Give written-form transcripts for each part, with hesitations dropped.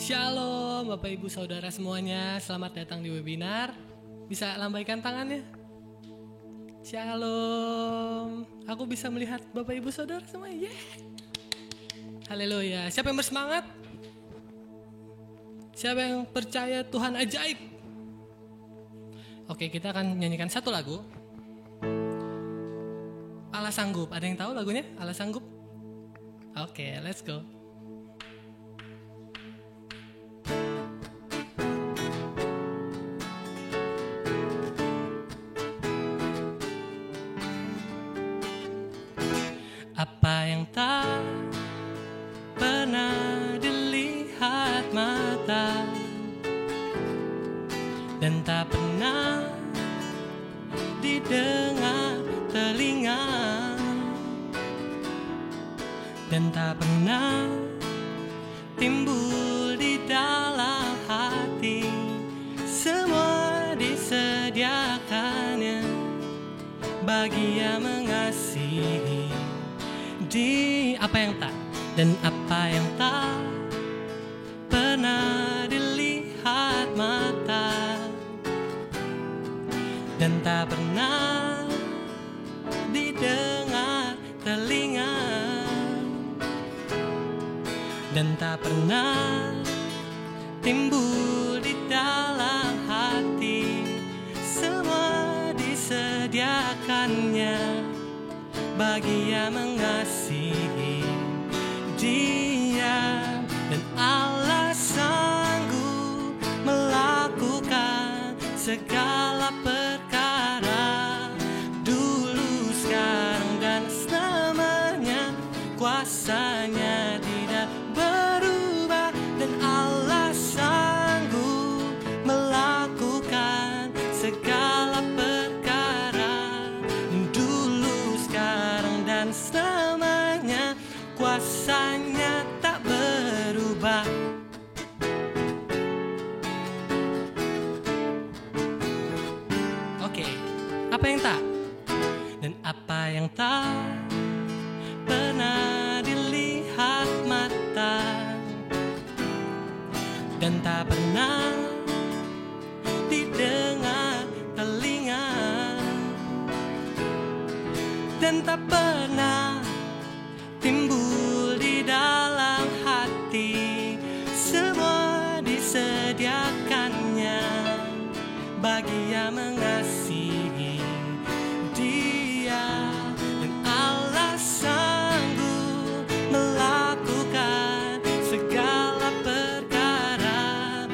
Shalom Bapak Ibu Saudara semuanya, selamat datang di webinar. Bisa lambaikan tangannya. Shalom. Aku bisa melihat Bapak Ibu Saudara semuanya. Haleluya. Siapa yang bersemangat? Siapa yang percaya Tuhan ajaib? Oke, kita akan nyanyikan satu lagu. Allah Sanggup. Ada yang tahu lagunya? Allah Sanggup? Oke, let's go. Apa yang tak pernah dilihat mata dan tak pernah didengar telinga dan tak pernah timbul di dalam hati, semua disediakannya bagi yang mengasihi. Di apa yang tak dan apa yang tak pernah dilihat mata dan tak pernah didengar telinga dan tak pernah timbul di dalam hati, semua disediakannya bagi yang mengasihi Dia, dan Allah sanggup melakukan segala perkara, dulu, sekarang, dan selamanya. Kuasanya tidak berubah, dan Allah sanggup melakukan segala perkara, dulu, sekarang, dan selamanya. Kuasanya tak berubah. Oke, apa yang tak? Dan apa yang tak pernah dilihat mata dan tak pernah didengar telinga dan tak pernah timbul di dalam hati, semua disediakannya bagi yang mengasihi Dia, dan Allah sanggup melakukan segala perkara,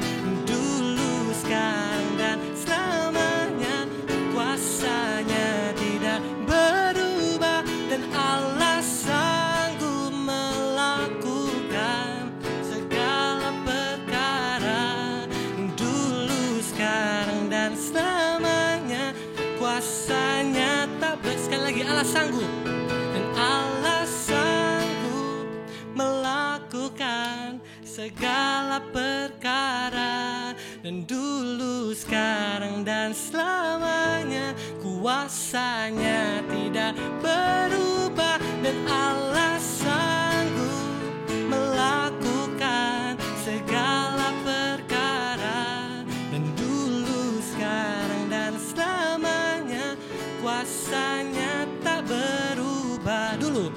dulu, sekarang, dan selamanya. Kuasanya tidak berubah, dan Allah sanggup melakukan segala perkara, dulu, sekarang, dan selamanya. Kuasanya tak sekali lagi, Allah sanggup, dan Allah sanggup melakukan segala perkara, dan dulu, sekarang, dan selamanya. Kuasanya tidak berubah, dan Allah sanggup melakukan segala perkara, dan dulu, sekarang, dan selamanya. Kuasanya tak berubah, dulu,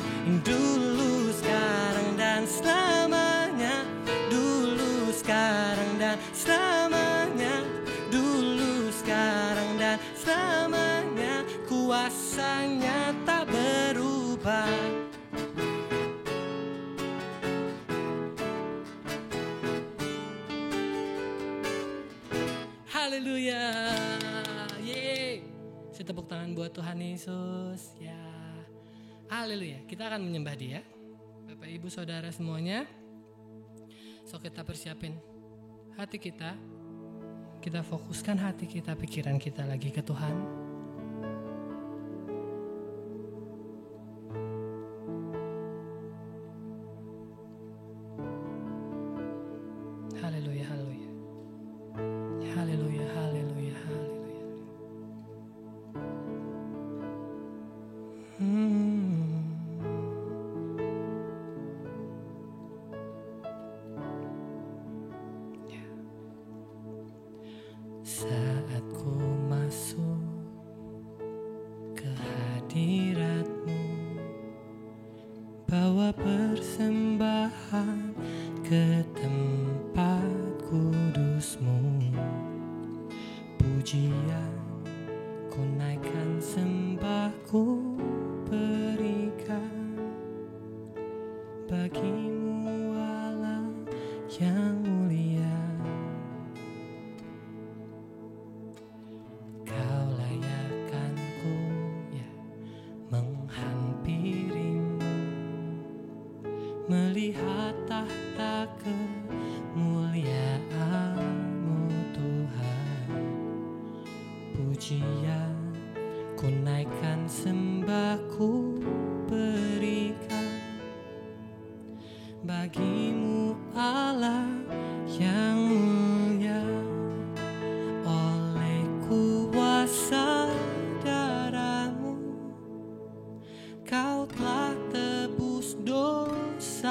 sekarang, dan selamanya. Dulu, sekarang, dan selamanya. Dulu, sekarang, dan selamanya. kuasanya tak berubah. Haleluya. Yeay. Tepuk tangan buat Tuhan Yesus. Ya. Haleluya. Kita akan menyembah Dia. Bapak Ibu Saudara semuanya. So kita persiapin hati kita. Kita fokuskan hati kita, pikiran kita lagi ke Tuhan. Haleluya, haleluya. Haleluya, haleluya, haleluya. Ya. Saat ku masuk ke hadirat-Mu, bawa persembahan ke tempat kudus-Mu. Pujian ku naikkan, sembahku berikan bagi-Mu Allah yang mulia. Kau layakkanku ya menghampiri-Mu, melihat tahta kemuliaan-Mu Tuhan. Pujian ku naikkan, sembahku berikan bagi-Mu Allah yang mulia. Oleh kuasa darah-Mu, Kau telah tebus dosaku.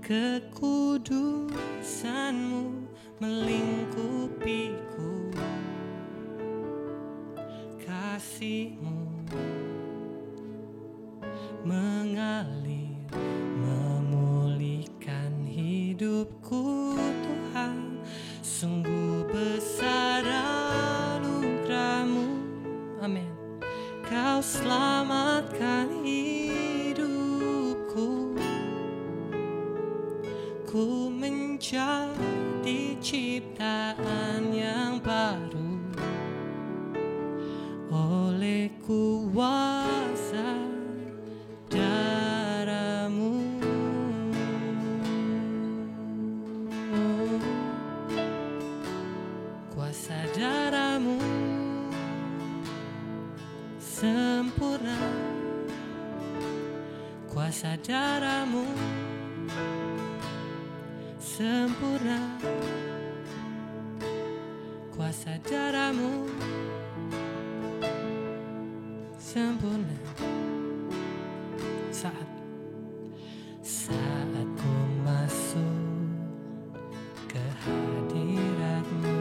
Kekudusan-Mu melingkupiku, kasih-Mu mengalir, memulihkan hidupku Tuhan. Sungguh besar anugerah-Mu, amin. Kau selamatkan hidupku, ku menjadi ciptaan yang baru oleh kuasa darah-Mu. Kuasa darah-Mu sempurna, kuasa darah-Mu sempurna, kuasa darah-Mu sempurna. Saat ku masuk ke hadirat-Mu,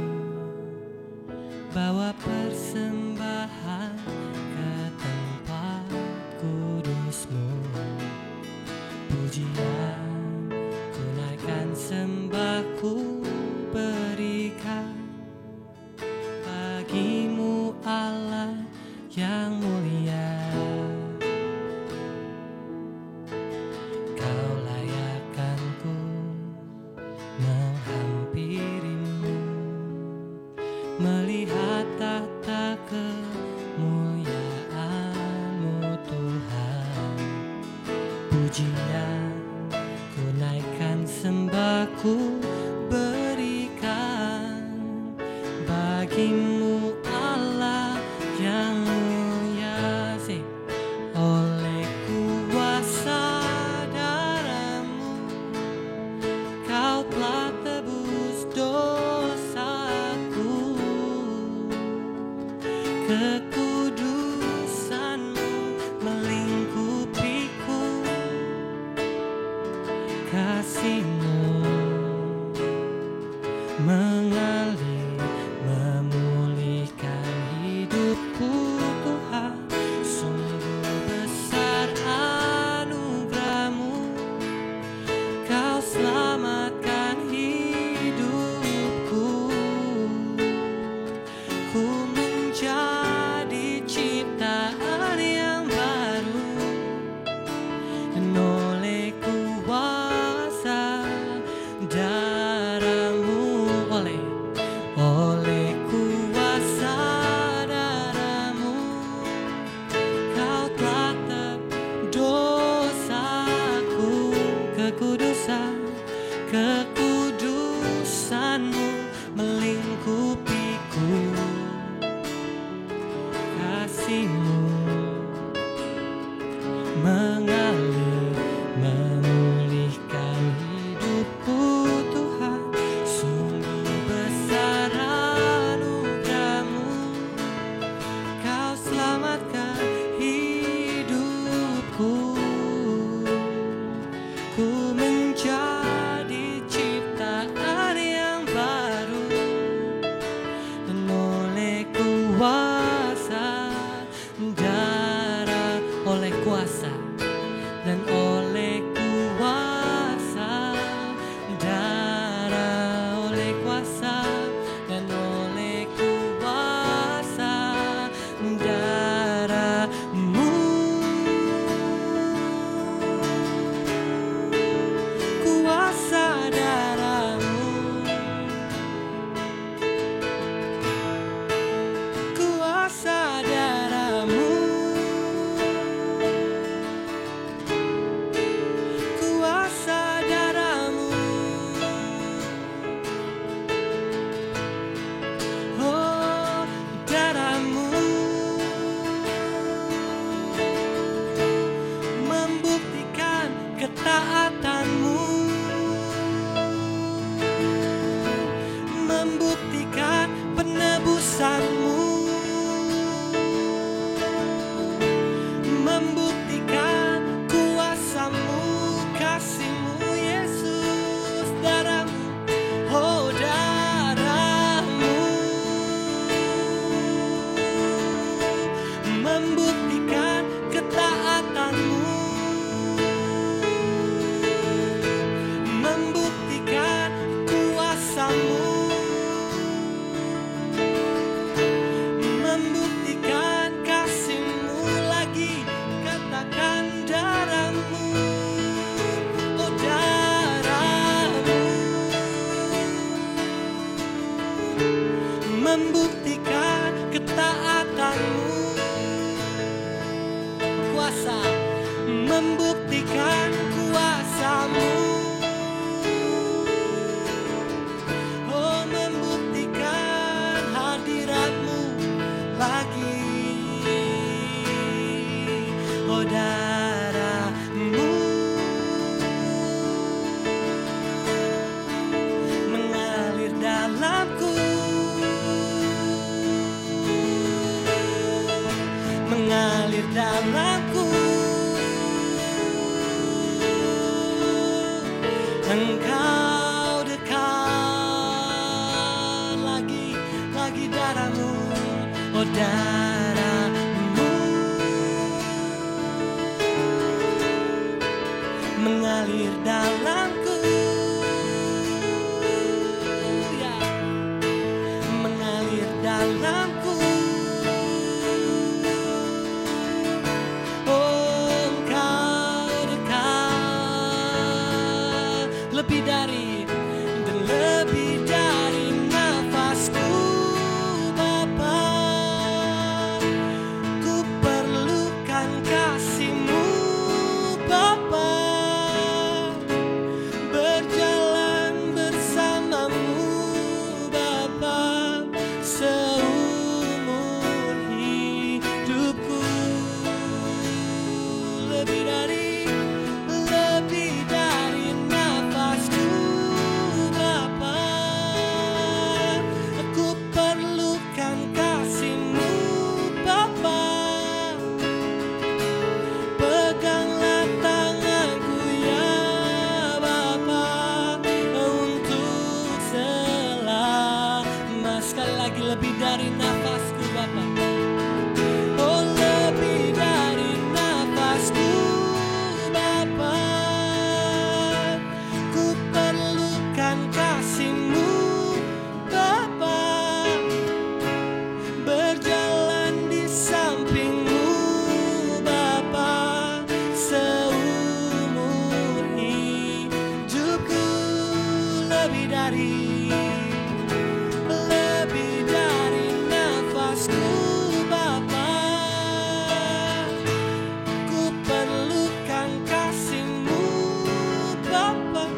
bawa persembahan ke tempat kudus-Mu. Pujian ku naikkan, sembahku berikan bagi-Mu Allah yang mulia. Kau layakkanku menghampiri-Mu, melihat tahta kemuliaan-Mu Tuhan. Pujian ku naikkan, sembahku berikan bagi-Mu Allah yang mulia. Oleh kuasa darah-Mu, Kau telah tebus dosaku. Kekudusan-Mu melingkupiku, kasih-Mu mengalir, memulihkan hidupku Tuhan. Sungguh besar anugerah-Mu, Kau selamatkan hidupku. Ku Tuhan, kekudusan-Mu melingkupiku. Kasih-Mu mengalir memulihkan hidupku Tuhan. Sungguh besar anugerah-Mu, Kau selamatkan hidupku. Ku menjadi ciptaan yang baru, dan oleh kuasa darah, oleh kuasa dan oleh kuasa darah, oleh kuasa dan oleh kuasa darah-Mu. Kuasa darah-Mu, kuasa darah-Mu, kuasa darah-Mu. Oh, darah-Mu membuktikan ketaatan-Mu, membuktikan penebusan-Mu, membuktikan kuasa-Mu, kasih-Mu Yesus. Darah-Mu, oh darah-Mu membuktikan ketaatan-Mu, membuktikan kuasa-Mu, membuktikan kasih-Mu. Lagi katakan darah-Mu, oh darah-Mu membuktikan ketaatan-Mu, kuasa membuktikan kuasa-Mu, oh membuktikan hadirat-Mu lagi, oh darah-Mu mengalir dalamku, mengalir dalamku. Engkau dekat lagi, lagi darah-Mu, oh darah-Mu mengalir dalamku, ya, mengalir dalamku. Oh, Engkau dekat lebih dari dan lebih dari nafasku Bapa. Ku perlukan kasih-Mu Bapa, berjalan bersama-Mu Bapa seumur hidupku. Lebih dari nafasku Bapa, aku perlukan kasih-Mu Bapa. Peganglah tanganku ya Bapa untuk selama. Sekali lagi, lebih dari nafasku Bapa, oh lebih dari nafasku Bapa. Ku perlukan kasih-Mu Bapa, berjalan di samping-Mu Bapa seumur hidupku. Lebih dari nafasku Bapa, ku perlukan kasih-Mu Bapa.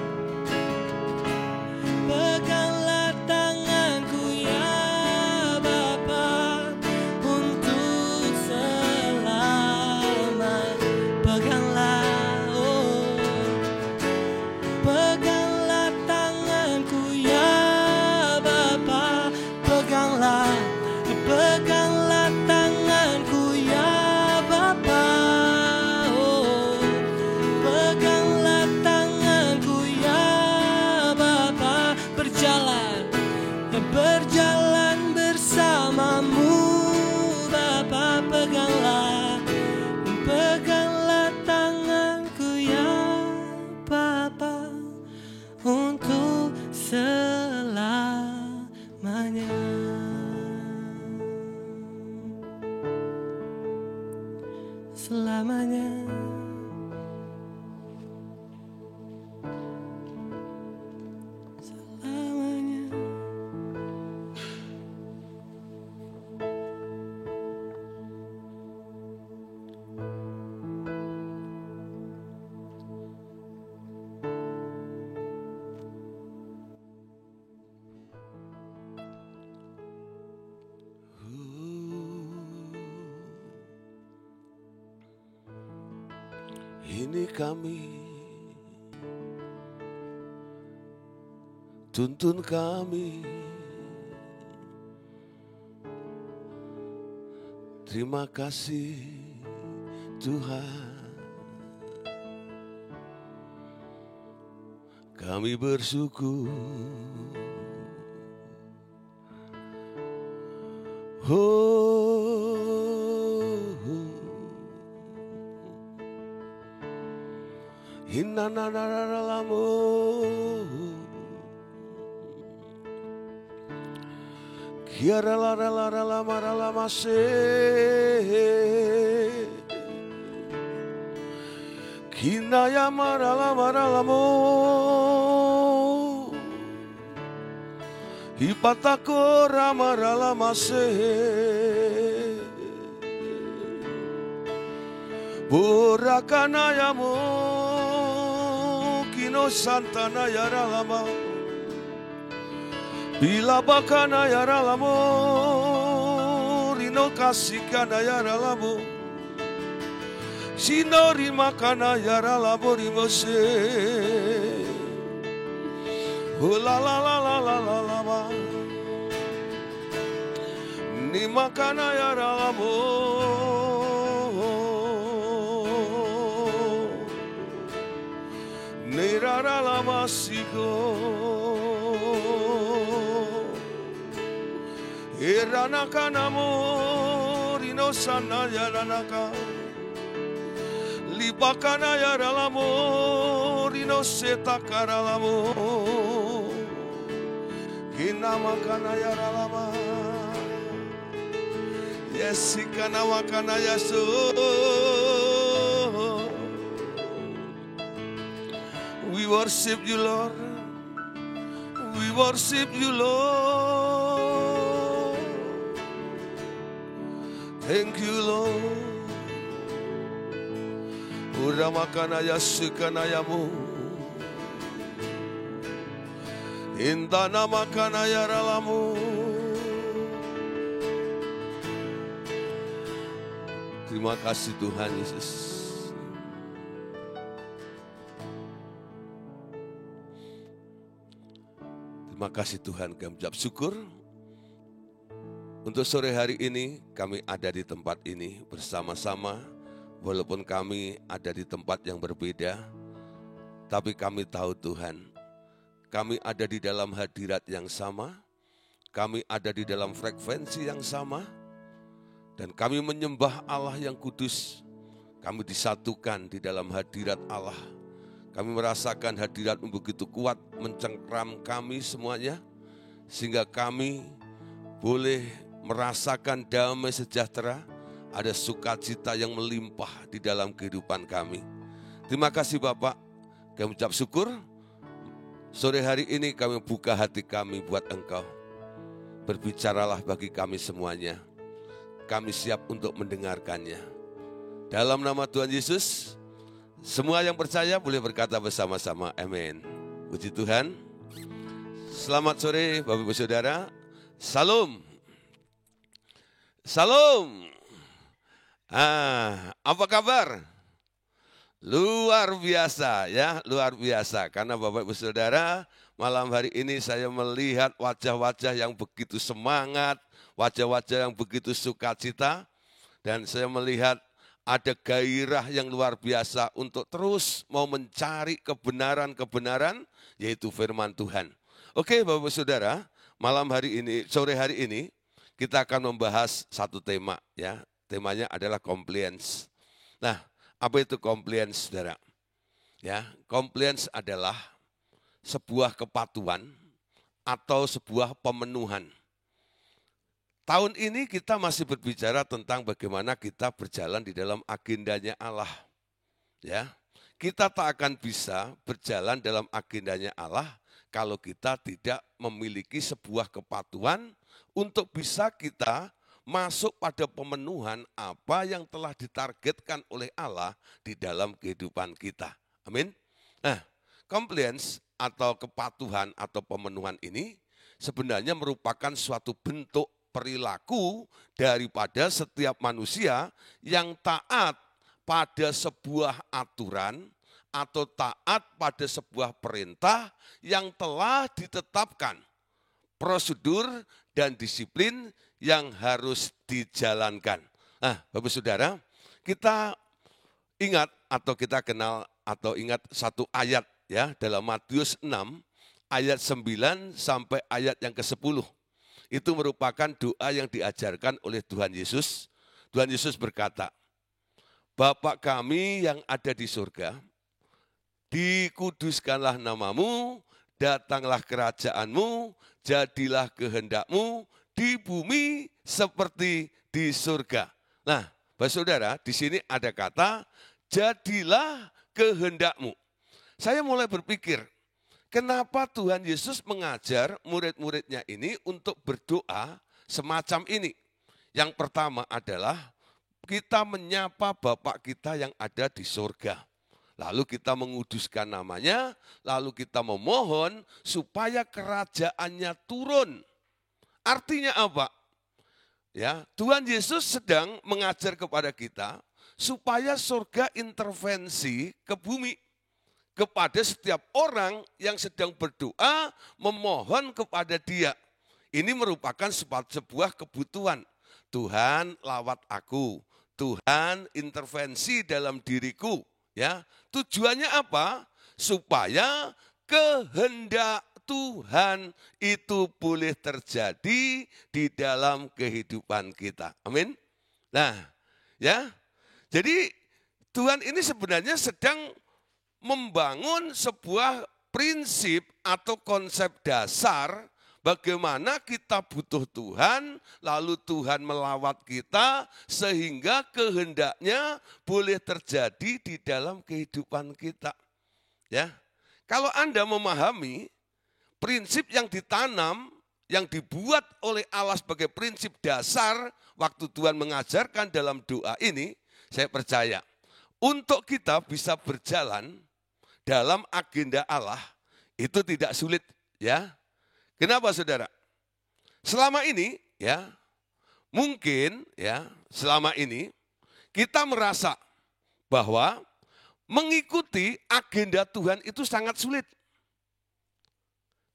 ini kami, tuntun kami. Terima kasih Tuhan, kami bersyukur. Hinanararalamu, kiaralalaralamaralamashe, kinayamaralamaralamu, hipatakoramaralamase, burakanayamu, kino santana yaralama, bila bakana yaralamu, rino kasikana yaralamu, sinori makana yaralamu rimose, la la la la la la la la, ni makana yaralamu, ni raralama siko. Eranaka namo rino sana yaranaka, libakana yaralamo rino setakaralamo, kinamakana yaralama, yesikana wakana yaso. We worship you, Lord. We worship you, Lord. Thank you, Lord. Uramakana yasukanayamu, indana makana yaralamu. Terima kasih Tuhan Yesus. Terima kasih Tuhan, kami ucap syukur. Untuk sore hari ini kami ada di tempat ini bersama-sama, walaupun kami ada di tempat yang berbeda, tapi kami tahu Tuhan, kami ada di dalam hadirat yang sama, kami ada di dalam frekuensi yang sama, dan kami menyembah Allah yang kudus. Kami disatukan di dalam hadirat Allah. Kami merasakan hadirat-Mu begitu kuat mencengkram kami semuanya, sehingga kami boleh merasakan damai sejahtera, ada sukacita yang melimpah di dalam kehidupan kami. Terima kasih Bapak, kami ucap syukur. Sore hari ini kami buka hati kami buat Engkau. Berbicaralah bagi kami semuanya. Kami siap untuk mendengarkannya. Dalam nama Tuhan Yesus, semua yang percaya boleh berkata bersama-sama, amin. Puji Tuhan. Selamat sore Bapak Ibu Saudara. Salam. Salam. Apa kabar? Luar biasa ya, luar biasa. Karena Bapak Ibu Saudara, malam hari ini saya melihat wajah-wajah yang begitu semangat, wajah-wajah yang begitu sukacita. Dan saya melihat ada gairah yang luar biasa untuk terus mau mencari kebenaran-kebenaran, yaitu firman Tuhan. Oke Bapak Ibu Saudara, malam hari ini, sore hari ini, kita akan membahas satu tema ya. Temanya adalah compliance. Nah, apa itu compliance, Saudara? Ya, compliance adalah sebuah kepatuhan atau sebuah pemenuhan. Tahun ini kita masih berbicara tentang bagaimana kita berjalan di dalam agendanya Allah. Ya, kita tak akan bisa berjalan dalam agendanya Allah kalau kita tidak memiliki sebuah kepatuhan untuk bisa kita masuk pada pemenuhan apa yang telah ditargetkan oleh Allah di dalam kehidupan kita. Amin. Nah, compliance atau kepatuhan atau pemenuhan ini sebenarnya merupakan suatu bentuk perilaku daripada setiap manusia yang taat pada sebuah aturan atau taat pada sebuah perintah yang telah ditetapkan, prosedur dan disiplin yang harus dijalankan. Nah, Bapak Saudara, kita ingat atau kita kenal atau ingat satu ayat ya dalam Matius 6 ayat 9 sampai ayat yang ke-10. Itu merupakan doa yang diajarkan oleh Tuhan Yesus. Tuhan Yesus berkata, Bapa kami yang ada di surga, dikuduskanlah namamu, datanglah kerajaanmu, jadilah kehendakmu di bumi seperti di surga. Nah, Bapak Saudara, di sini ada kata, jadilah kehendakmu. Saya mulai berpikir, kenapa Tuhan Yesus mengajar murid-muridnya ini untuk berdoa semacam ini? Yang pertama adalah kita menyapa Bapa kita yang ada di surga. Lalu kita menguduskan namanya, lalu kita memohon supaya kerajaannya turun. Artinya apa? Ya, Tuhan Yesus sedang mengajar kepada kita supaya surga intervensi ke bumi. Kepada setiap orang yang sedang berdoa, memohon kepada Dia. Ini merupakan sebuah kebutuhan. Tuhan lawat aku, Tuhan intervensi dalam diriku. Ya, tujuannya apa? Supaya kehendak Tuhan itu boleh terjadi di dalam kehidupan kita. Amin. Nah, ya. Jadi Tuhan ini sebenarnya sedang membangun sebuah prinsip atau konsep dasar bagaimana kita butuh Tuhan, lalu Tuhan melawat kita sehingga kehendaknya boleh terjadi di dalam kehidupan kita. Ya, kalau Anda memahami prinsip yang ditanam, yang dibuat oleh Allah sebagai prinsip dasar waktu Tuhan mengajarkan dalam doa ini, saya percaya untuk kita bisa berjalan dalam agenda Allah itu tidak sulit, ya. Kenapa Saudara? Selama ini ya, mungkin ya, selama ini kita merasa bahwa mengikuti agenda Tuhan itu sangat sulit.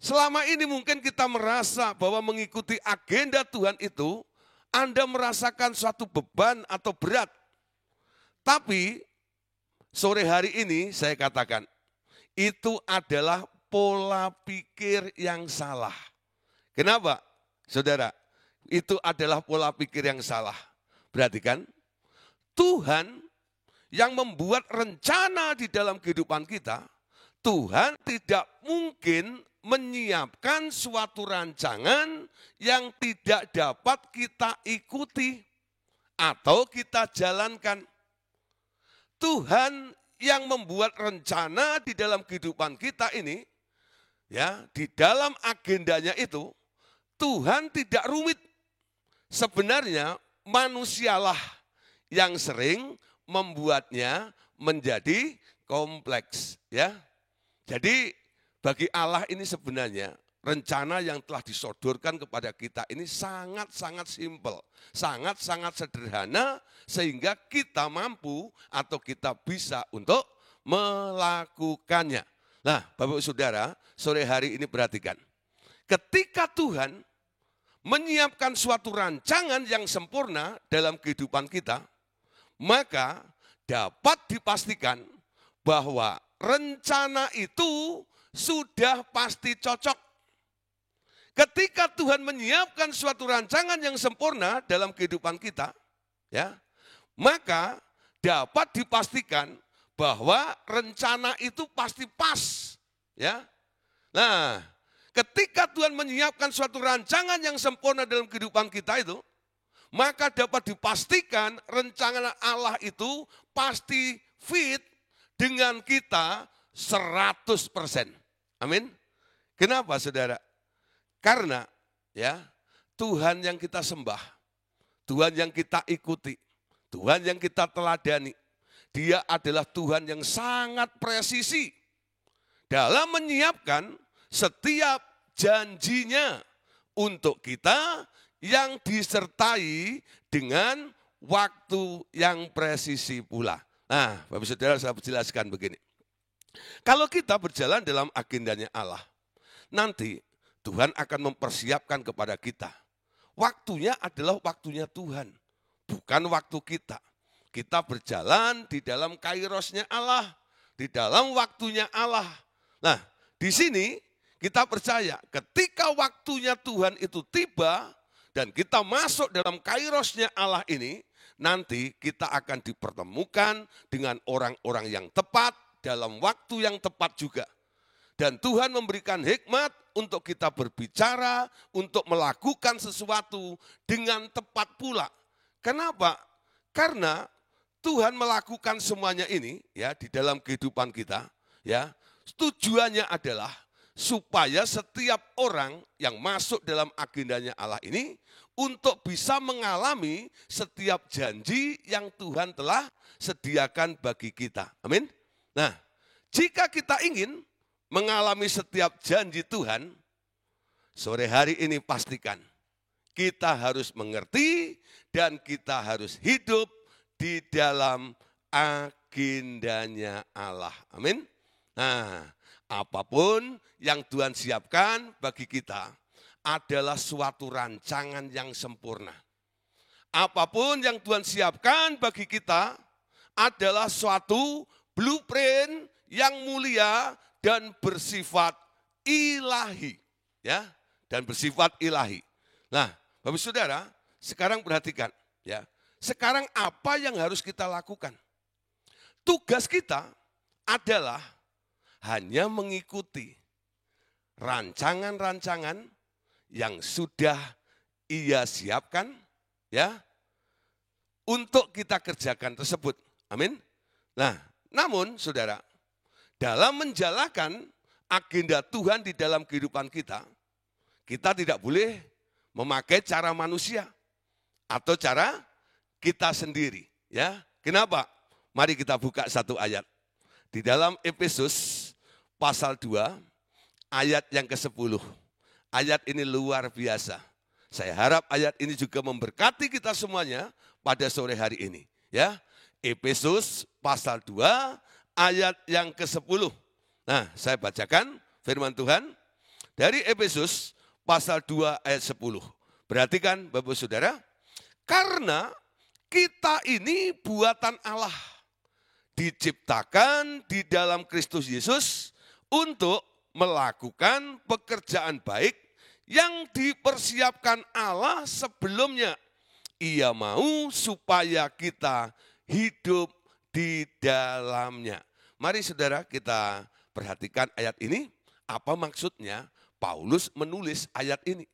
Selama ini mungkin kita merasa bahwa mengikuti agenda Tuhan itu Anda merasakan suatu beban atau berat. Tapi sore hari ini saya katakan, itu adalah pola pikir yang salah. Kenapa? Saudara, itu adalah pola pikir yang salah. Berarti kan, Tuhan yang membuat rencana di dalam kehidupan kita, Tuhan tidak mungkin menyiapkan suatu rancangan yang tidak dapat kita ikuti atau kita jalankan. Tuhan yang membuat rencana di dalam kehidupan kita ini, ya, di dalam agendanya itu, Tuhan tidak rumit. Sebenarnya manusialah yang sering membuatnya menjadi kompleks, ya. Jadi bagi Allah ini sebenarnya rencana yang telah disodorkan kepada kita ini sangat-sangat simpel, sangat-sangat sederhana sehingga kita mampu atau kita bisa untuk melakukannya. Nah, Bapak Saudara, sore hari ini perhatikan. Ketika Tuhan menyiapkan suatu rancangan yang sempurna dalam kehidupan kita, maka dapat dipastikan bahwa rencana itu sudah pasti cocok. Ketika Tuhan menyiapkan suatu rancangan yang sempurna dalam kehidupan kita, ya, maka dapat dipastikan bahwa rencana itu pasti pas, ya. Nah, ketika Tuhan menyiapkan suatu rancangan yang sempurna dalam kehidupan kita itu, maka dapat dipastikan rencana Allah itu pasti fit dengan kita 100%. Amin. Kenapa Saudara? Karena ya, Tuhan yang kita sembah, Tuhan yang kita ikuti, Tuhan yang kita teladani, Dia adalah Tuhan yang sangat presisi dalam menyiapkan setiap janjinya untuk kita yang disertai dengan waktu yang presisi pula. Nah, Bapak Saudara saya jelaskan begini. Kalau kita berjalan dalam agendanya Allah, nanti Tuhan akan mempersiapkan kepada kita. Waktunya adalah waktunya Tuhan, bukan waktu kita. Kita berjalan di dalam kairosnya Allah, di dalam waktunya Allah. Nah, di sini kita percaya ketika waktunya Tuhan itu tiba dan kita masuk dalam kairosnya Allah ini, nanti kita akan dipertemukan dengan orang-orang yang tepat dalam waktu yang tepat juga. Dan Tuhan memberikan hikmat untuk kita berbicara, untuk melakukan sesuatu dengan tepat pula. Kenapa? Karena Tuhan melakukan semuanya ini ya di dalam kehidupan kita ya. Tujuannya adalah supaya setiap orang yang masuk dalam agendanya Allah ini untuk bisa mengalami setiap janji yang Tuhan telah sediakan bagi kita. Amin. Nah, jika kita ingin mengalami setiap janji Tuhan, sore hari ini pastikan kita harus mengerti dan kita harus hidup di dalam agendanya Allah. Amin. Nah, apapun yang Tuhan siapkan bagi kita adalah suatu rancangan yang sempurna. Apapun yang Tuhan siapkan bagi kita adalah suatu blueprint yang mulia dan bersifat ilahi, ya, dan bersifat ilahi. Nah, Bapak Saudara, sekarang perhatikan, ya. Sekarang apa yang harus kita lakukan? Tugas kita adalah hanya mengikuti rancangan-rancangan yang sudah Ia siapkan, ya, untuk kita kerjakan tersebut. Amin. Nah, namun saudara, dalam menjalankan agenda Tuhan di dalam kehidupan kita, kita tidak boleh memakai cara manusia atau cara kita sendiri. Ya, kenapa? Mari kita buka satu ayat. Di dalam Efesus pasal 2 ayat yang ke-10. Ayat ini luar biasa. Saya harap ayat ini juga memberkati kita semuanya pada sore hari ini. Ya, Efesus pasal 2 ayat yang ke-10. Nah, saya bacakan firman Tuhan dari Efesus pasal 2 ayat 10. Perhatikan Bapak Saudara, karena kita ini buatan Allah, diciptakan di dalam Kristus Yesus untuk melakukan pekerjaan baik yang dipersiapkan Allah sebelumnya. Ia mau supaya kita hidup di dalamnya. Mari saudara kita perhatikan ayat ini. Apa maksudnya Paulus menulis ayat ini?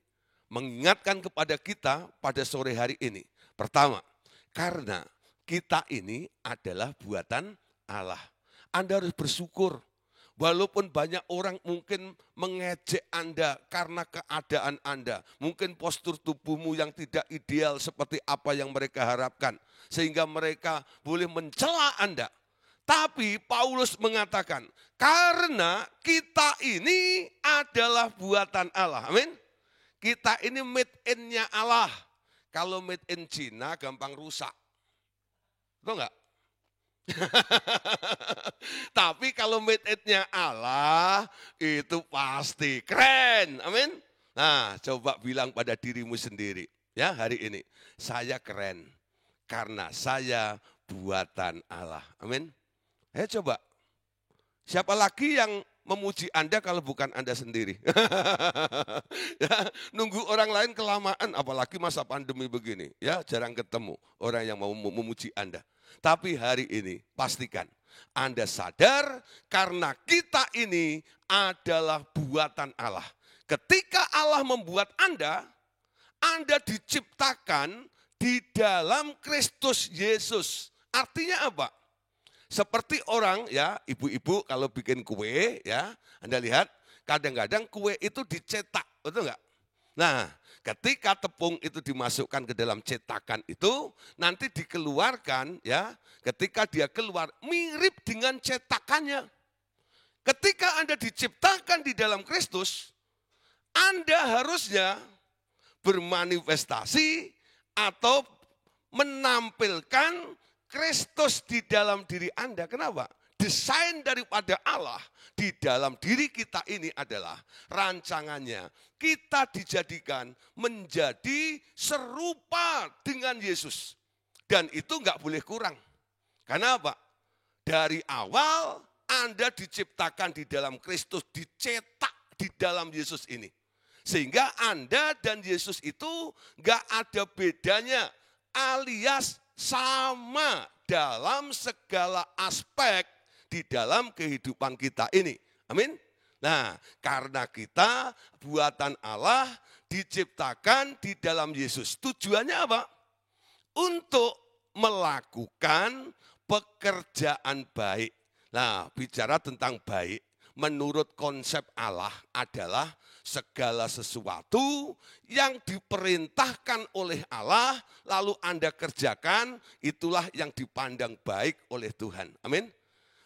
Mengingatkan kepada kita pada sore hari ini. Pertama, karena kita ini adalah buatan Allah. Anda harus bersyukur. Walaupun banyak orang mungkin mengejek Anda karena keadaan Anda. Mungkin postur tubuhmu yang tidak ideal seperti apa yang mereka harapkan. Sehingga mereka boleh mencela Anda. Tapi Paulus mengatakan, karena kita ini adalah buatan Allah. Amin. Kita ini made in-nya Allah. Kalau made in Cina gampang rusak. Betul enggak? Tapi kalau made in-nya Allah itu pasti keren. Amin. Nah, coba bilang pada dirimu sendiri ya hari ini, saya keren karena saya buatan Allah. Amin. Coba. Siapa lagi yang memuji Anda kalau bukan Anda sendiri? Ya, nunggu orang lain kelamaan, apalagi masa pandemi begini. Ya, jarang ketemu orang yang mau memuji Anda. Tapi hari ini pastikan Anda sadar karena kita ini adalah buatan Allah. Ketika Allah membuat Anda diciptakan di dalam Kristus Yesus. Artinya apa? Seperti orang ya, ibu-ibu kalau bikin kue ya, Anda lihat kadang-kadang kue itu dicetak, betul enggak? Nah, ketika tepung itu dimasukkan ke dalam cetakan itu, nanti dikeluarkan ya, ketika dia keluar mirip dengan cetakannya. Ketika Anda diciptakan di dalam Kristus, Anda harusnya bermanifestasi atau menampilkan Kristus di dalam diri Anda. Kenapa? Desain daripada Allah di dalam diri kita ini adalah rancangannya. Kita dijadikan menjadi serupa dengan Yesus. Dan itu enggak boleh kurang. Karena apa? Dari awal Anda diciptakan di dalam Kristus, dicetak di dalam Yesus ini. Sehingga Anda dan Yesus itu enggak ada bedanya, alias sama dalam segala aspek di dalam kehidupan kita ini. Amin. Nah, karena kita buatan Allah diciptakan di dalam Yesus. Tujuannya apa? Untuk melakukan pekerjaan baik. Nah, bicara tentang baik, menurut konsep Allah adalah segala sesuatu yang diperintahkan oleh Allah, lalu Anda kerjakan, itulah yang dipandang baik oleh Tuhan. Amin.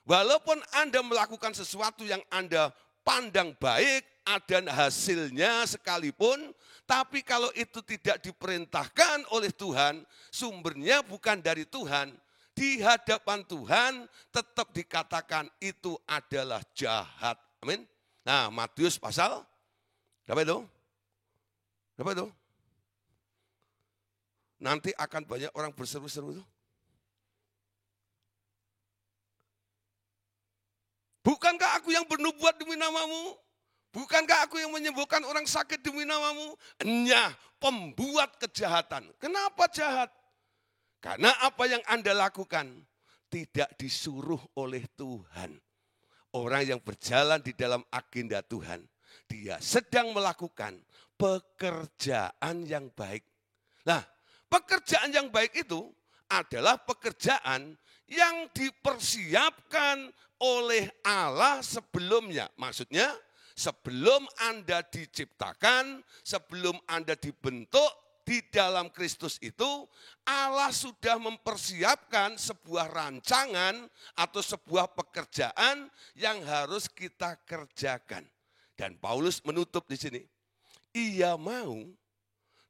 Walaupun Anda melakukan sesuatu yang Anda pandang baik, ada hasilnya sekalipun, tapi kalau itu tidak diperintahkan oleh Tuhan, sumbernya bukan dari Tuhan, di hadapan Tuhan tetap dikatakan itu adalah jahat. Amin. Nah, Matius pasal berapa itu? Berapa itu? Nanti akan banyak orang berseru-seru itu. Bukankah aku yang bernubuat demi namamu? Bukankah aku yang menyembuhkan orang sakit demi namamu? Enyah, pembuat kejahatan. Kenapa jahat? Karena apa yang Anda lakukan tidak disuruh oleh Tuhan. Orang yang berjalan di dalam agenda Tuhan, dia sedang melakukan pekerjaan yang baik. Nah, pekerjaan yang baik itu adalah pekerjaan yang dipersiapkan oleh Allah sebelumnya. Maksudnya, sebelum Anda diciptakan, sebelum Anda dibentuk di dalam Kristus itu, Allah sudah mempersiapkan sebuah rancangan atau sebuah pekerjaan yang harus kita kerjakan. Dan Paulus menutup di sini. Ia mau,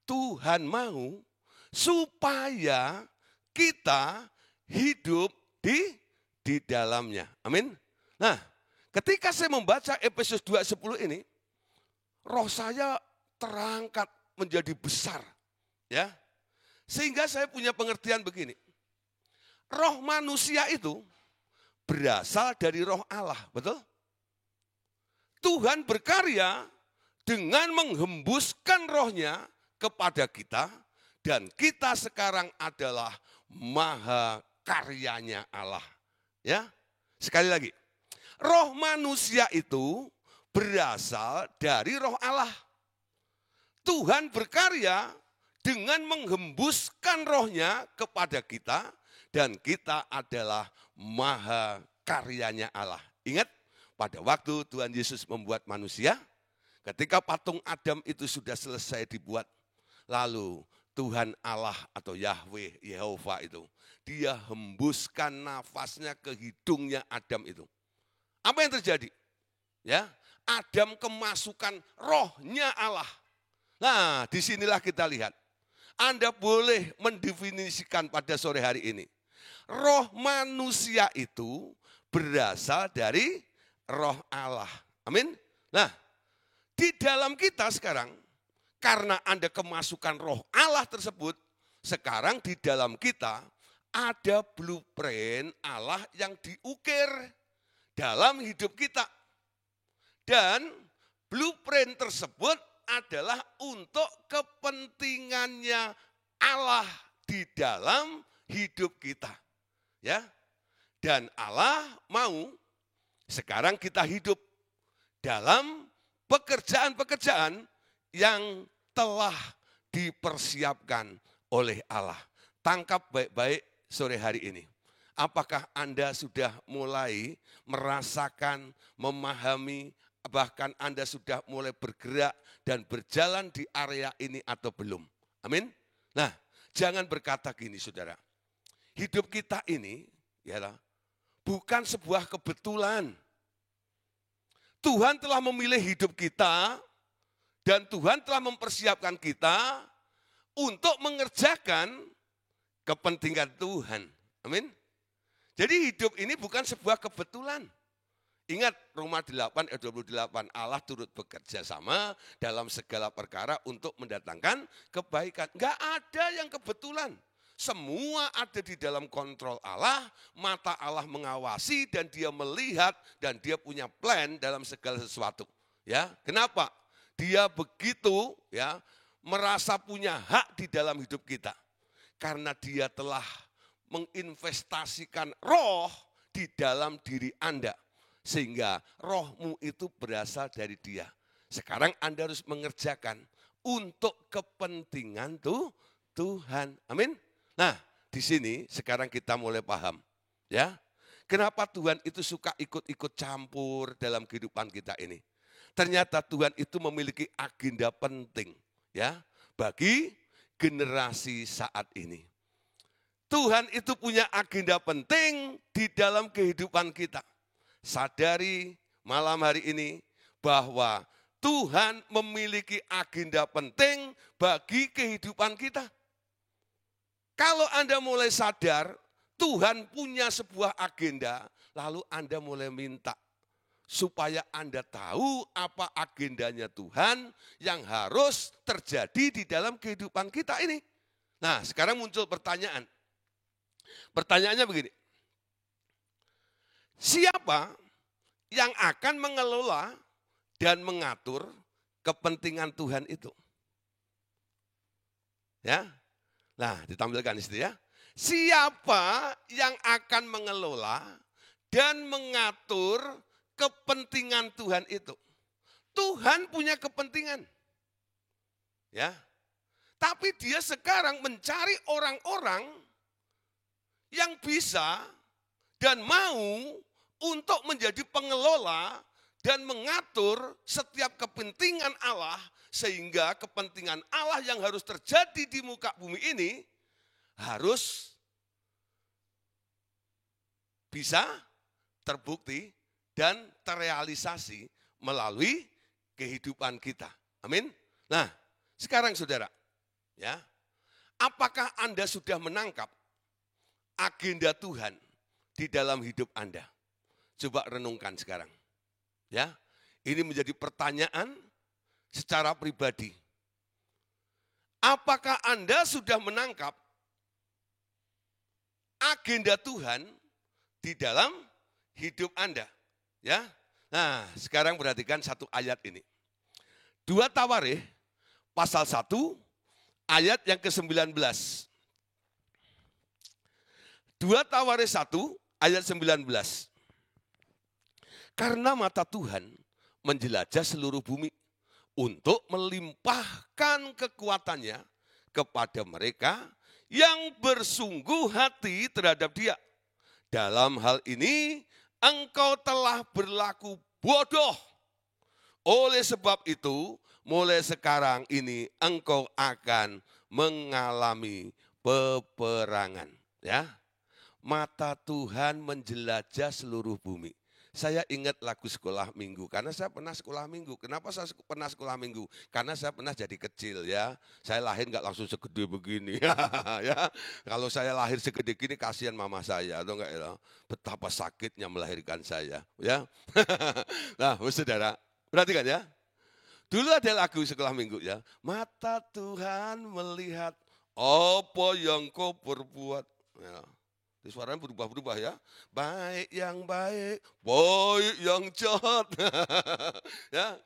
Tuhan mau, supaya kita hidup di dalamnya. Amin. Nah, ketika saya membaca Efesus 2:10 ini, roh saya terangkat menjadi besar. Ya, sehingga saya punya pengertian begini. Roh manusia itu berasal dari roh Allah, betul? Tuhan berkarya dengan menghembuskan rohnya kepada kita, dan kita sekarang adalah maha karyanya Allah. Ya, sekali lagi, roh manusia itu berasal dari roh Allah. Tuhan berkarya dengan menghembuskan rohnya kepada kita, dan kita adalah maha karyanya Allah. Ingat, pada waktu Tuhan Yesus membuat manusia, ketika patung Adam itu sudah selesai dibuat, lalu Tuhan Allah atau Yahweh, Yehova itu, dia hembuskan nafasnya ke hidungnya Adam itu. Apa yang terjadi? Ya, Adam kemasukan rohnya Allah. Nah, disinilah kita lihat. Anda boleh mendefinisikan pada sore hari ini. Roh manusia itu berasal dari roh Allah. Amin. Nah, di dalam kita sekarang, karena Anda kemasukan roh Allah tersebut, sekarang di dalam kita ada blueprint Allah yang diukir dalam hidup kita. Dan blueprint tersebut adalah untuk kepentingannya Allah di dalam hidup kita. Ya. Dan Allah mau sekarang kita hidup dalam pekerjaan-pekerjaan yang telah dipersiapkan oleh Allah. Tangkap baik-baik sore hari ini. Apakah Anda sudah mulai merasakan, memahami, bahkan Anda sudah mulai bergerak dan berjalan di area ini atau belum? Amin. Nah, jangan berkata gini saudara. Hidup kita ini yalah, bukan sebuah kebetulan. Tuhan telah memilih hidup kita dan Tuhan telah mempersiapkan kita untuk mengerjakan kepentingan Tuhan. Amin. Jadi hidup ini bukan sebuah kebetulan. Ingat Roma 8 ayat 28, Allah turut bekerja sama dalam segala perkara untuk mendatangkan kebaikan. Enggak ada yang kebetulan. Semua ada di dalam kontrol Allah, mata Allah mengawasi dan dia melihat dan dia punya plan dalam segala sesuatu. Ya, kenapa? Dia begitu ya merasa punya hak di dalam hidup kita. Karena dia telah menginvestasikan roh di dalam diri Anda. Sehingga rohmu itu berasal dari dia. Sekarang Anda harus mengerjakan untuk kepentingan Tuhan. Amin. Nah, di sini sekarang kita mulai paham. Ya, kenapa Tuhan itu suka ikut-ikut campur dalam kehidupan kita ini. Ternyata Tuhan itu memiliki agenda penting ya bagi generasi saat ini. Tuhan itu punya agenda penting di dalam kehidupan kita. Sadari malam hari ini bahwa Tuhan memiliki agenda penting bagi kehidupan kita. Kalau Anda mulai sadar, Tuhan punya sebuah agenda, lalu Anda mulai minta supaya Anda tahu apa agendanya Tuhan yang harus terjadi di dalam kehidupan kita ini. Nah, sekarang muncul pertanyaan. Pertanyaannya begini. Siapa yang akan mengelola dan mengatur kepentingan Tuhan itu? Ya. Nah, ditampilkan di situ ya. Siapa yang akan mengelola dan mengatur kepentingan Tuhan itu? Tuhan punya kepentingan. Ya. Tapi dia sekarang mencari orang-orang yang bisa dan mau untuk menjadi pengelola dan mengatur setiap kepentingan Allah, sehingga kepentingan Allah yang harus terjadi di muka bumi ini harus bisa terbukti dan terrealisasi melalui kehidupan kita. Amin. Nah, sekarang saudara, ya, apakah Anda sudah menangkap agenda Tuhan di dalam hidup Anda? Coba renungkan sekarang. Ya, ini menjadi pertanyaan secara pribadi. Apakah Anda sudah menangkap agenda Tuhan di dalam hidup Anda? Ya. Nah, sekarang perhatikan satu ayat ini. 2 Tawarikh pasal 1 ayat yang ke-19. 2 Tawarikh 1 ayat 19. Karena mata Tuhan menjelajah seluruh bumi untuk melimpahkan kekuatannya kepada mereka yang bersungguh hati terhadap Dia. Dalam hal ini engkau telah berlaku bodoh. Oleh sebab itu, mulai sekarang ini engkau akan mengalami peperangan. Ya, mata Tuhan menjelajah seluruh bumi. Saya ingat lagu sekolah minggu, karena saya pernah sekolah minggu. Kenapa saya pernah sekolah minggu? Karena saya pernah jadi kecil ya. Saya lahir nggak langsung segede begini. Ya, kalau saya lahir segede gini kasihan mama saya, atau enggak ya? Betapa sakitnya melahirkan saya. Ya, nah saudara, perhatikan ya. Dulu ada lagu sekolah minggu ya. Mata Tuhan melihat apa yang kau perbuat. Ya. Suaranya berubah-berubah ya. Baik yang baik, baik yang jahat. Ya.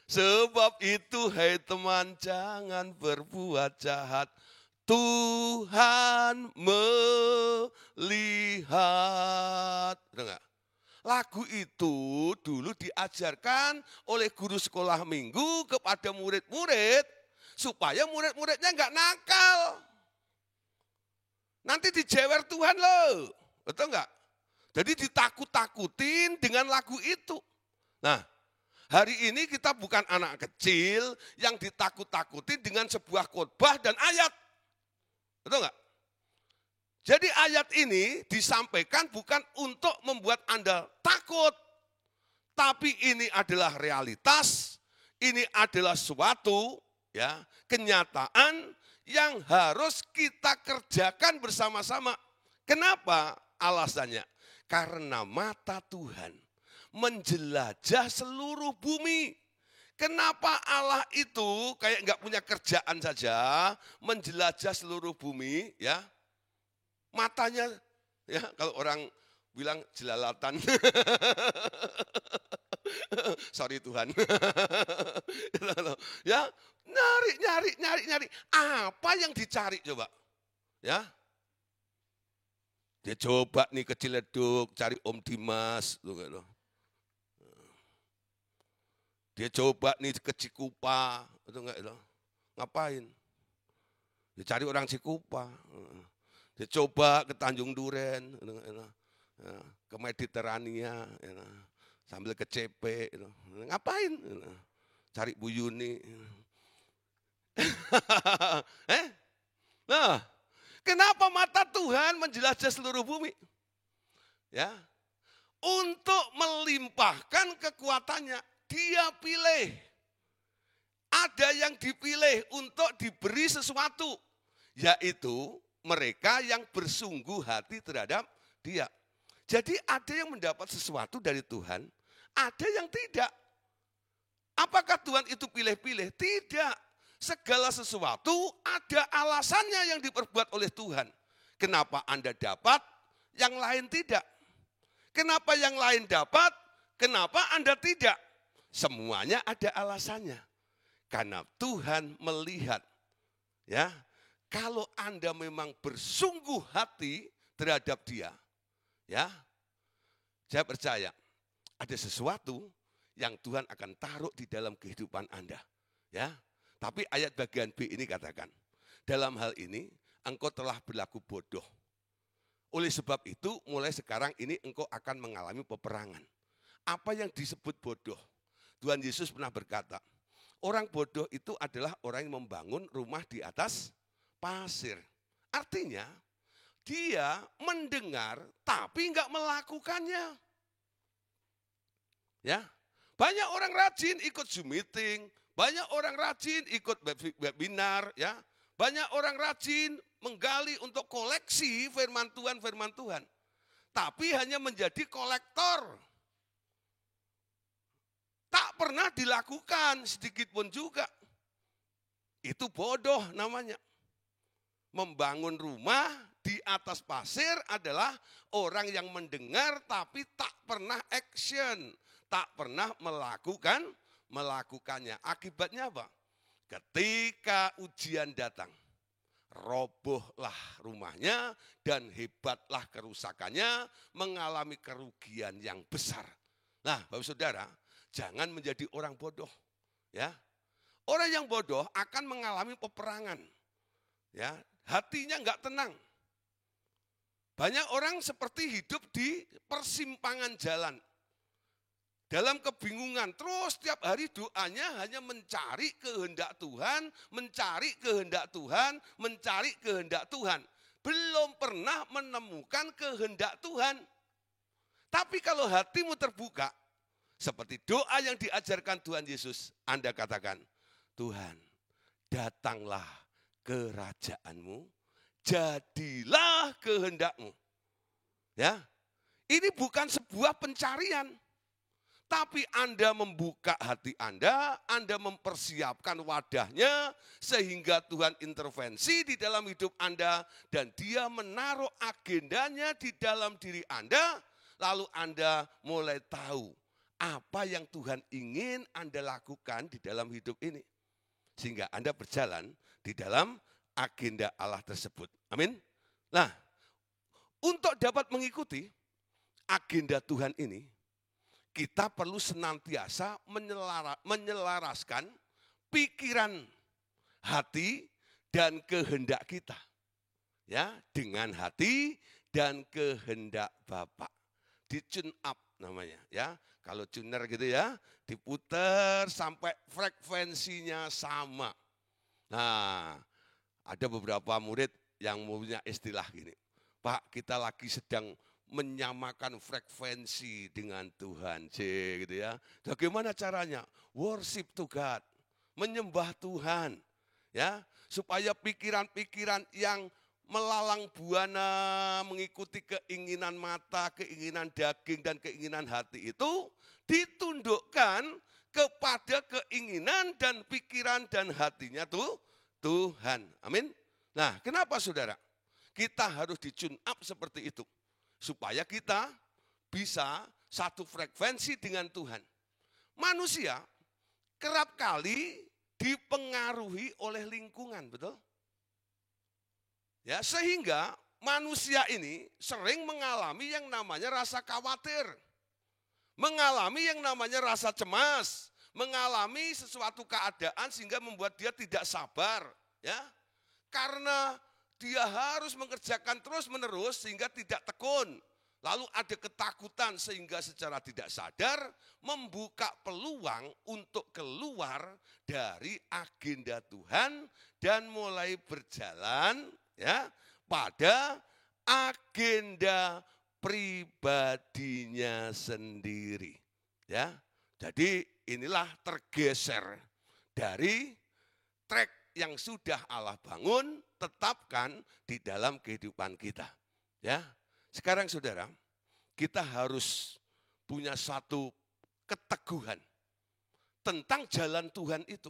Sebab itu hai teman jangan berbuat jahat. Tuhan melihat. Benar enggak? Lagu itu dulu diajarkan oleh guru sekolah minggu kepada murid-murid supaya murid-muridnya enggak nakal. Nanti dijewer Tuhan loh, betul enggak? Jadi ditakut-takutin dengan lagu itu. Nah, hari ini kita bukan anak kecil yang ditakut-takutin dengan sebuah khotbah dan ayat. Betul enggak? Jadi ayat ini disampaikan bukan untuk membuat Anda takut. Tapi ini adalah realitas, ini adalah suatu ya kenyataan yang harus kita kerjakan bersama-sama. Kenapa? Alasannya, karena mata Tuhan menjelajah seluruh bumi. Kenapa Allah itu kayak nggak punya kerjaan saja, menjelajah seluruh bumi, ya? Matanya, ya kalau orang bilang jelalatan. Sorry Tuhan. Ya, nyari. Apa yang dicari coba? Ya. Dia coba nih ke Ciledug, cari Om Dimas. Dia coba nih ke Cikupa. Ngapain? Dia cari orang Cikupa. Dia coba ke Tanjung Duren. Ke Mediterania. Sambil ke CP. Ngapain? Cari Bu Yuni. Nah, kenapa mata Tuhan menjelajah seluruh bumi? Ya, untuk melimpahkan kekuatannya, Dia pilih. Ada yang dipilih untuk diberi sesuatu, yaitu mereka yang bersungguh hati terhadap Dia. Jadi ada yang mendapat sesuatu dari Tuhan, ada yang tidak. Apakah Tuhan itu pilih-pilih? Tidak. Segala sesuatu ada alasannya yang diperbuat oleh Tuhan. Kenapa Anda dapat, yang lain tidak? Kenapa yang lain dapat, kenapa Anda tidak? Semuanya ada alasannya. Karena Tuhan melihat, ya, kalau Anda memang bersungguh hati terhadap Dia, ya, saya percaya ada sesuatu yang Tuhan akan taruh di dalam kehidupan Anda, ya. Tapi ayat bagian B ini katakan, dalam hal ini engkau telah berlaku bodoh. Oleh sebab itu mulai sekarang ini engkau akan mengalami peperangan. Apa yang disebut bodoh? Tuhan Yesus pernah berkata, orang bodoh itu adalah orang yang membangun rumah di atas pasir. Artinya dia mendengar tapi enggak melakukannya. Ya, banyak orang rajin ikut Zoom meeting, banyak orang rajin ikut webinar, ya. Banyak orang rajin menggali untuk koleksi firman Tuhan. Tapi hanya menjadi kolektor. Tak pernah dilakukan sedikit pun juga. Itu bodoh namanya. Membangun rumah di atas pasir adalah orang yang mendengar tapi tak pernah action. Tak pernah melakukannya. Akibatnya apa? Ketika ujian datang, robohlah rumahnya dan hebatlah kerusakannya, mengalami kerugian yang besar. Nah, Bapak Saudara, jangan menjadi orang bodoh, ya. Orang yang bodoh akan mengalami peperangan, ya. Hatinya enggak tenang. Banyak orang seperti hidup di persimpangan jalan. Dalam kebingungan, terus setiap hari doanya hanya mencari kehendak Tuhan, mencari kehendak Tuhan, mencari kehendak Tuhan. Belum pernah menemukan kehendak Tuhan. Tapi kalau hatimu terbuka, seperti doa yang diajarkan Tuhan Yesus, Anda katakan, Tuhan, datanglah kerajaanmu, jadilah kehendakmu. Ya, ini bukan sebuah pencarian. Tapi Anda membuka hati Anda mempersiapkan wadahnya sehingga Tuhan intervensi di dalam hidup Anda dan Dia menaruh agendanya di dalam diri Anda, lalu Anda mulai tahu apa yang Tuhan ingin Anda lakukan di dalam hidup ini. Sehingga Anda berjalan di dalam agenda Allah tersebut. Amin. Nah, untuk dapat mengikuti agenda Tuhan ini, kita perlu senantiasa menyelaraskan pikiran, hati, dan kehendak kita. Ya, dengan hati dan kehendak Bapa. Di-tune up namanya, ya. Kalau tuner gitu ya, diputar sampai frekuensinya sama. Nah, ada beberapa murid yang punya istilah gini, Pak, kita lagi sedang menyamakan frekuensi dengan Tuhan, gitu ya. Bagaimana caranya? Worship to God, menyembah Tuhan, ya, supaya pikiran-pikiran yang melalang buana, mengikuti keinginan mata, keinginan daging, dan keinginan hati itu ditundukkan kepada keinginan dan pikiran dan hatinya Tuhan. Amin. Nah, kenapa saudara? Kita harus di-tune up seperti itu. Supaya kita bisa satu frekuensi dengan Tuhan. Manusia kerap kali dipengaruhi oleh lingkungan, betul? Ya, sehingga manusia ini sering mengalami yang namanya rasa khawatir. Mengalami yang namanya rasa cemas, mengalami sesuatu keadaan sehingga membuat dia tidak sabar, ya. Karena dia harus mengerjakan terus-menerus sehingga tidak tekun. Lalu ada ketakutan sehingga secara tidak sadar membuka peluang untuk keluar dari agenda Tuhan dan mulai berjalan ya pada agenda pribadinya sendiri. Ya. Jadi inilah tergeser dari track yang sudah Allah bangun, tetapkan di dalam kehidupan kita. Ya. Sekarang saudara, kita harus punya satu keteguhan tentang jalan Tuhan itu.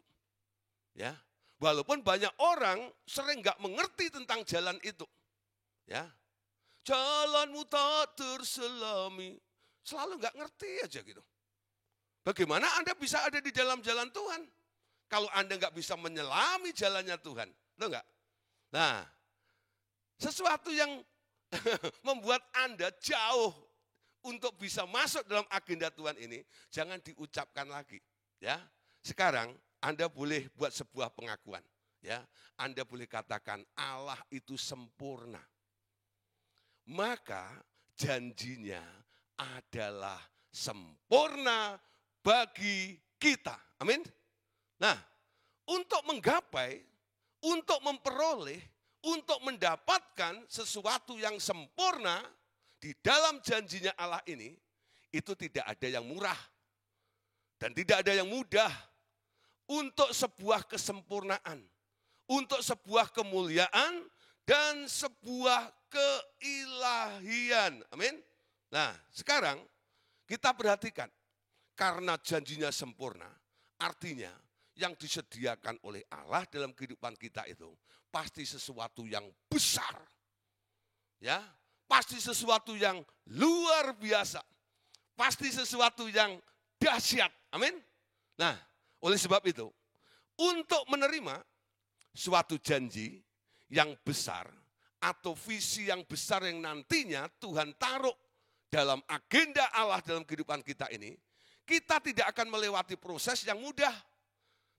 Ya, walaupun banyak orang sering nggak mengerti tentang jalan itu. Ya, jalanmu tak terselami, selalu nggak ngerti aja gitu. Bagaimana Anda bisa ada di dalam jalan Tuhan kalau Anda nggak bisa menyelami jalannya Tuhan, tahu nggak? Nah, sesuatu yang membuat Anda jauh untuk bisa masuk dalam agenda Tuhan ini, jangan diucapkan lagi. Ya, sekarang Anda boleh buat sebuah pengakuan. Ya, Anda boleh katakan Allah itu sempurna. Maka janjinya adalah sempurna bagi kita. Amin. Nah, untuk menggapai, untuk memperoleh, untuk mendapatkan sesuatu yang sempurna di dalam janjinya Allah ini, itu tidak ada yang murah dan tidak ada yang mudah. Untuk sebuah kesempurnaan, untuk sebuah kemuliaan dan sebuah keilahian. Amin. Nah, sekarang kita perhatikan, karena janjinya sempurna, artinya yang disediakan oleh Allah dalam kehidupan kita itu pasti sesuatu yang besar. Ya, pasti sesuatu yang luar biasa. Pasti sesuatu yang dahsyat. Amin. Nah, oleh sebab itu, untuk menerima suatu janji yang besar atau visi yang besar yang nantinya Tuhan taruh dalam agenda Allah dalam kehidupan kita ini, kita tidak akan melewati proses yang mudah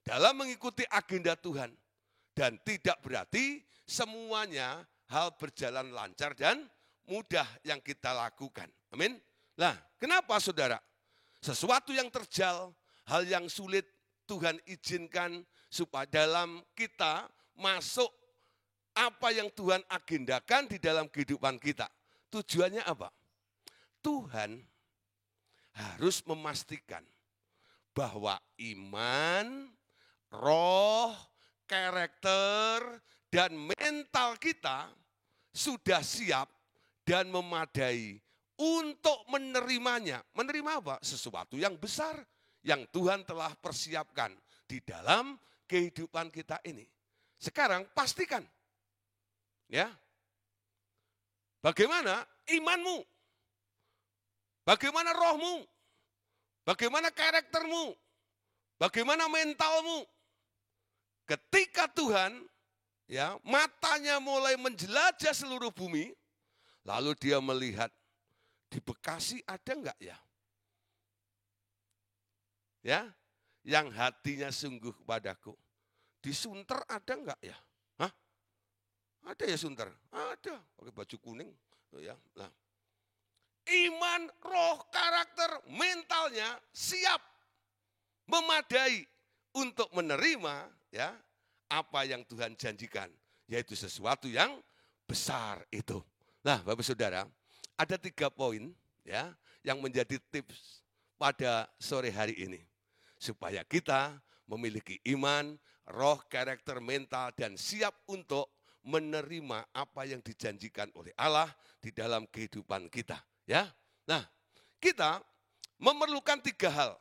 dalam mengikuti agenda Tuhan. Dan tidak berarti semuanya hal berjalan lancar dan mudah yang kita lakukan. Amin. Nah, kenapa saudara? Sesuatu yang terjal, hal yang sulit Tuhan izinkan supaya dalam kita masuk apa yang Tuhan agendakan di dalam kehidupan kita. Tujuannya apa? Tuhan harus memastikan bahwa iman, roh, karakter, dan mental kita sudah siap dan memadai untuk menerimanya. Menerima apa? Sesuatu yang besar yang Tuhan telah persiapkan di dalam kehidupan kita ini. Sekarang pastikan, ya, bagaimana imanmu, bagaimana rohmu, bagaimana karaktermu, bagaimana mentalmu. Ketika Tuhan, ya, matanya mulai menjelajah seluruh bumi, lalu dia melihat di Bekasi ada enggak ya? Ya, yang hatinya sungguh kepadaku. Di Sunter ada enggak ya? Hah? Ada ya Sunter? Ada, pakai baju kuning, ya. Nah, iman, roh, karakter, mentalnya siap, memadai untuk menerima, ya, apa yang Tuhan janjikan, yaitu sesuatu yang besar itu. Nah, Bapak Saudara, ada 3 poin, ya, yang menjadi tips pada sore hari ini supaya kita memiliki iman, roh, karakter, mental, dan siap untuk menerima apa yang dijanjikan oleh Allah di dalam kehidupan kita. Ya, nah kita memerlukan 3 hal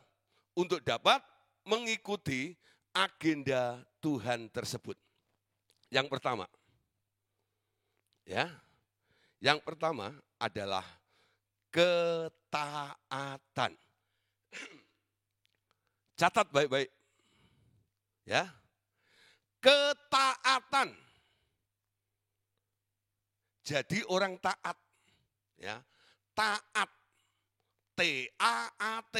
untuk dapat mengikuti agenda Tuhan tersebut. Yang pertama, yang pertama adalah ketaatan. Catat baik-baik. Ya. Ketaatan. Jadi orang taat. Ya. Taat. T-A-A-T.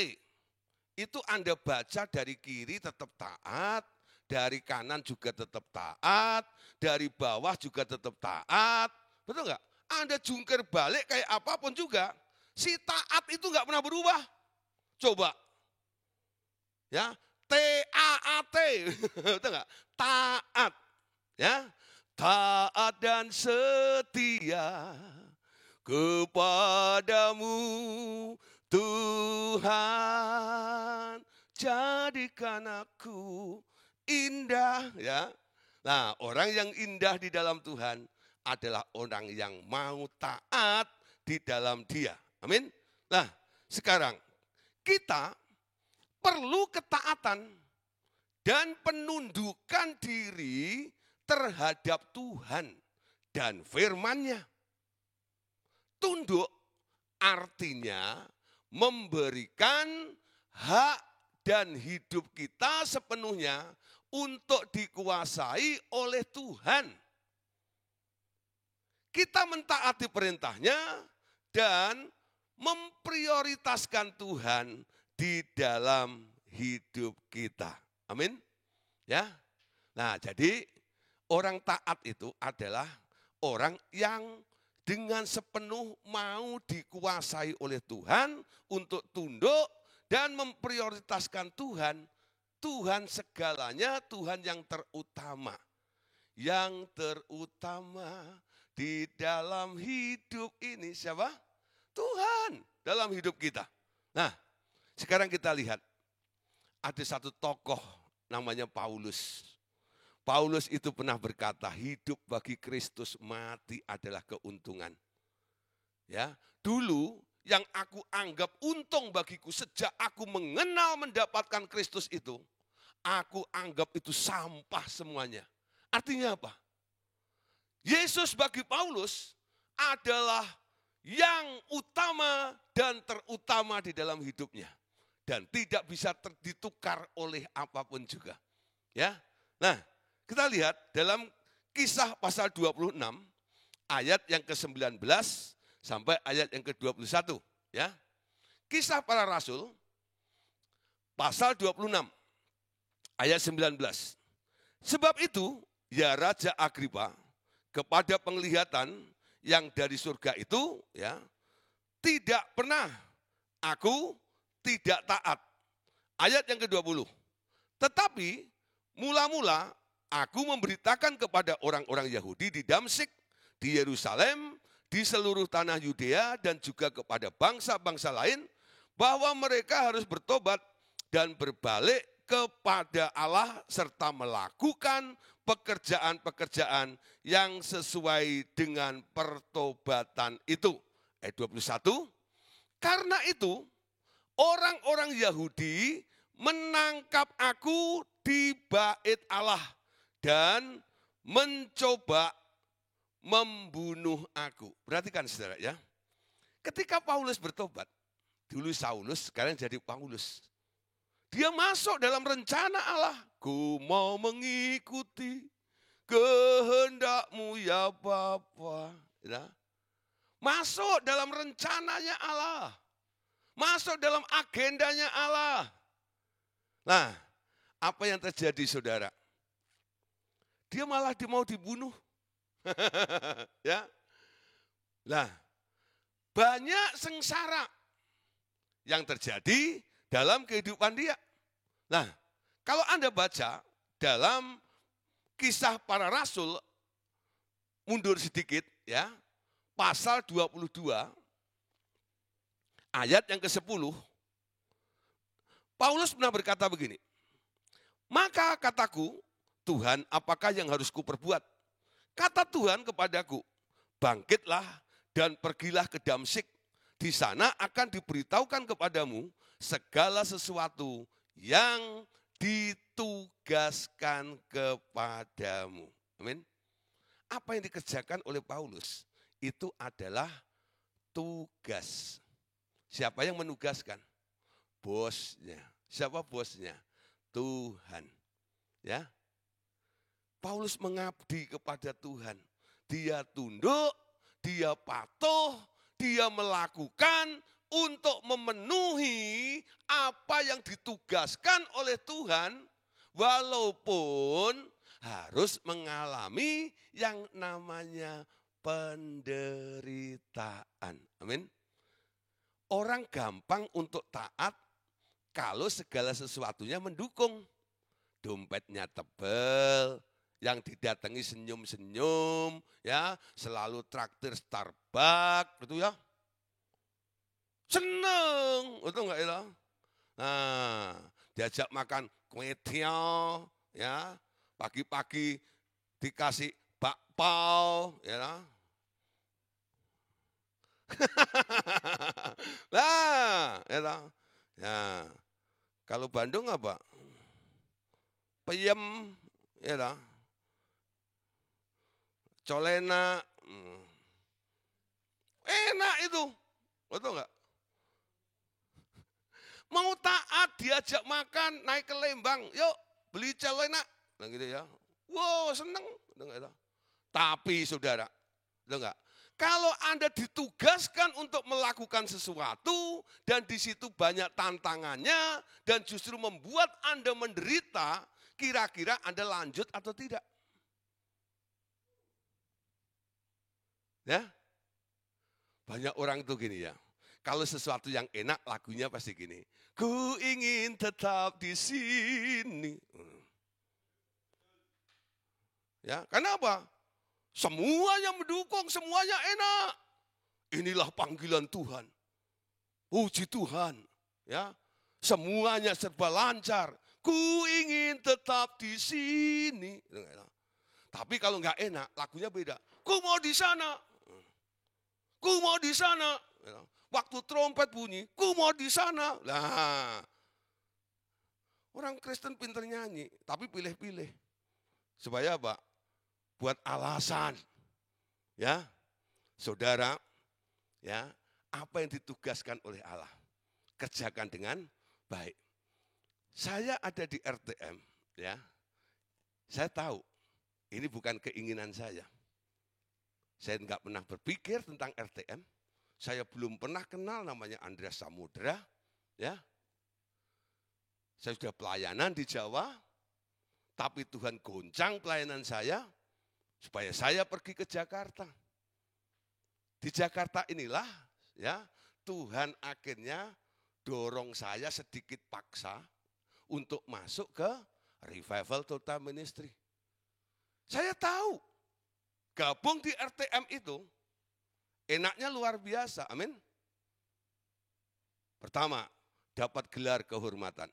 Itu Anda baca dari kiri tetap taat, dari kanan juga tetap taat, dari bawah juga tetap taat. Betul nggak? Anda jungkir balik kayak apapun juga, si taat itu nggak pernah berubah. Coba. Ya, T-A-A-T. Betul nggak? Taat. Ya, taat dan setia kepadamu Tuhan, jadikan aku indah, ya. Nah, orang yang indah di dalam Tuhan adalah orang yang mau taat di dalam Dia. Amin. Nah, sekarang kita perlu ketaatan dan penundukan diri terhadap Tuhan dan firman-Nya. Tunduk artinya memberikan hak dan hidup kita sepenuhnya untuk dikuasai oleh Tuhan. Kita mentaati perintahnya dan memprioritaskan Tuhan di dalam hidup kita. Amin. Ya. Nah, jadi orang taat itu adalah orang yang dengan sepenuh mau dikuasai oleh Tuhan untuk tunduk dan memprioritaskan Tuhan. Tuhan segalanya, Tuhan yang terutama. Yang terutama di dalam hidup ini siapa? Tuhan dalam hidup kita. Nah, sekarang kita lihat. Ada satu tokoh namanya Paulus. Paulus itu pernah berkata, hidup bagi Kristus, mati adalah keuntungan. Ya, dulu yang aku anggap untung bagiku sejak aku mengenal mendapatkan Kristus itu, aku anggap itu sampah semuanya. Artinya apa? Yesus bagi Paulus adalah yang utama dan terutama di dalam hidupnya. Dan tidak bisa ditukar oleh apapun juga. Ya, nah, kita lihat dalam Kisah pasal 26 ayat yang ke-19 sampai ayat yang ke-21. Ya. Kisah para Rasul pasal 26 ayat 19. Sebab itu ya Raja Agripa, kepada penglihatan yang dari surga itu, ya, tidak pernah aku tidak taat. Ayat yang ke-20. Tetapi mula-mula aku memberitakan kepada orang-orang Yahudi di Damsyik, di Yerusalem, di seluruh tanah Yudea, dan juga kepada bangsa-bangsa lain, bahwa mereka harus bertobat dan berbalik kepada Allah, serta melakukan pekerjaan-pekerjaan yang sesuai dengan pertobatan itu. Ayat 21, karena itu orang-orang Yahudi menangkap aku di bait Allah dan mencoba membunuh aku. Perhatikan saudara ya. Ketika Paulus bertobat, dulu Saulus, sekarang jadi Paulus. Dia masuk dalam rencana Allah. Ku mau mengikuti kehendak-Mu ya Bapa. Ya. Masuk dalam rencananya Allah. Masuk dalam agendanya Allah. Nah, apa yang terjadi saudara? Dia malah mau dibunuh. Ya. Nah, banyak sengsara yang terjadi dalam kehidupan dia. Nah, kalau Anda baca dalam Kisah para Rasul, mundur sedikit ya, pasal 22 ayat yang ke-10, Paulus pernah berkata begini, maka kataku, Tuhan, apakah yang harus kuperbuat? Kata Tuhan kepadaku, bangkitlah dan pergilah ke Damsyik. Di sana akan diberitahukan kepadamu segala sesuatu yang ditugaskan kepadamu. Amin. Apa yang dikerjakan oleh Paulus itu adalah tugas. Siapa yang menugaskan? Bosnya. Siapa bosnya? Tuhan. Ya. Paulus mengabdi kepada Tuhan. Dia tunduk, dia patuh, dia melakukan untuk memenuhi apa yang ditugaskan oleh Tuhan, walaupun harus mengalami yang namanya penderitaan. Amin. Orang gampang untuk taat kalau segala sesuatunya mendukung. Dompetnya tebel, yang didatangi senyum-senyum, ya, selalu traktir Starbucks, gitu ya. Seneng, betul enggak ya? Nah, diajak makan kue tiaw, ya, pagi-pagi dikasih bakpao, ya. Nah, ya. Kalau Bandung apa? Peyem, ya. Colena, enak itu, betul enggak? Mau taat diajak makan, naik ke Lembang, yuk beli colena, nah gitu ya. Wow, seneng, betul. Tapi saudara, betul enggak? Kalau Anda ditugaskan untuk melakukan sesuatu dan di situ banyak tantangannya dan justru membuat Anda menderita, kira-kira Anda lanjut atau tidak? Ya, banyak orang tuh gini ya. Kalau sesuatu yang enak lagunya pasti gini. Ku ingin tetap di sini. Ya, kenapa? Semuanya mendukung, semuanya enak. Inilah panggilan Tuhan. Puji Tuhan, ya. Semuanya serba lancar. Ku ingin tetap di sini. Tapi kalau nggak enak, lagunya beda. Ku mau di sana. Ku mau di sana. Waktu trompet bunyi, ku mau di sana. Nah, orang Kristen pinter nyanyi, tapi pilih-pilih. Supaya apa? Buat alasan. Ya, saudara, ya, apa yang ditugaskan oleh Allah, kerjakan dengan baik. Saya ada di RTM, ya. Saya tahu ini bukan keinginan saya. Saya enggak pernah berpikir tentang RTM. Saya belum pernah kenal namanya Andreas Samudra, ya. Saya sudah pelayanan di Jawa, tapi Tuhan goncang pelayanan saya supaya saya pergi ke Jakarta. Di Jakarta inilah, ya, Tuhan akhirnya dorong saya sedikit paksa untuk masuk ke Revival Total Ministry. Saya tahu gabung di RTM itu enaknya luar biasa, amin. Pertama, dapat gelar kehormatan.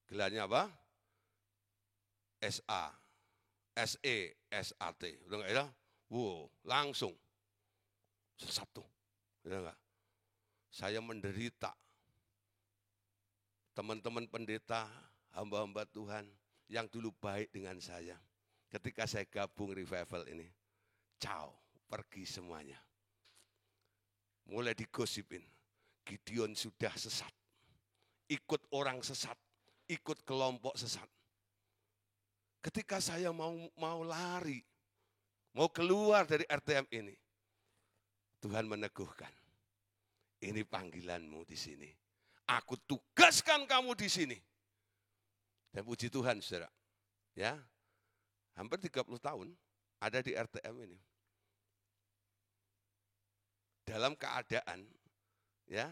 Gelarnya apa? SA, SE, SAT. Udah enggak ya? Wow, langsung. Satu. Udah enggak? Saya menderita. Teman-teman pendeta, hamba-hamba Tuhan yang dulu baik dengan saya. Ketika saya gabung revival ini, ciao, pergi semuanya. Mulai digosipin, Gideon sudah sesat, ikut orang sesat, ikut kelompok sesat. Ketika saya mau lari, mau keluar dari RTM ini, Tuhan meneguhkan, ini panggilanmu di sini. Aku tugaskan kamu di sini. Dan puji Tuhan, saudara, ya, hampir 30 tahun ada di RTM ini. Dalam keadaan, ya,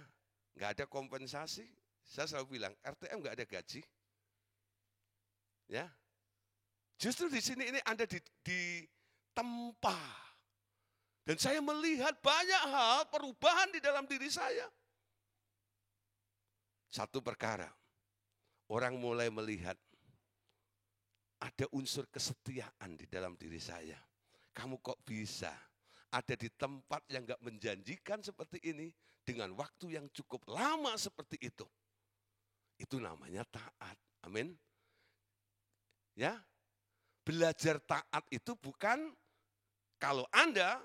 nggak ada kompensasi. Saya selalu bilang, RTM nggak ada gaji. Ya, justru di sini ini Anda ditempa. Dan saya melihat banyak hal perubahan di dalam diri saya. Satu perkara, orang mulai melihat ada unsur kesetiaan di dalam diri saya. kamu kok bisa ada di tempat yang gak menjanjikan seperti ini dengan waktu yang cukup lama seperti itu. Itu namanya taat. Amin. Ya, belajar taat itu bukan kalau Anda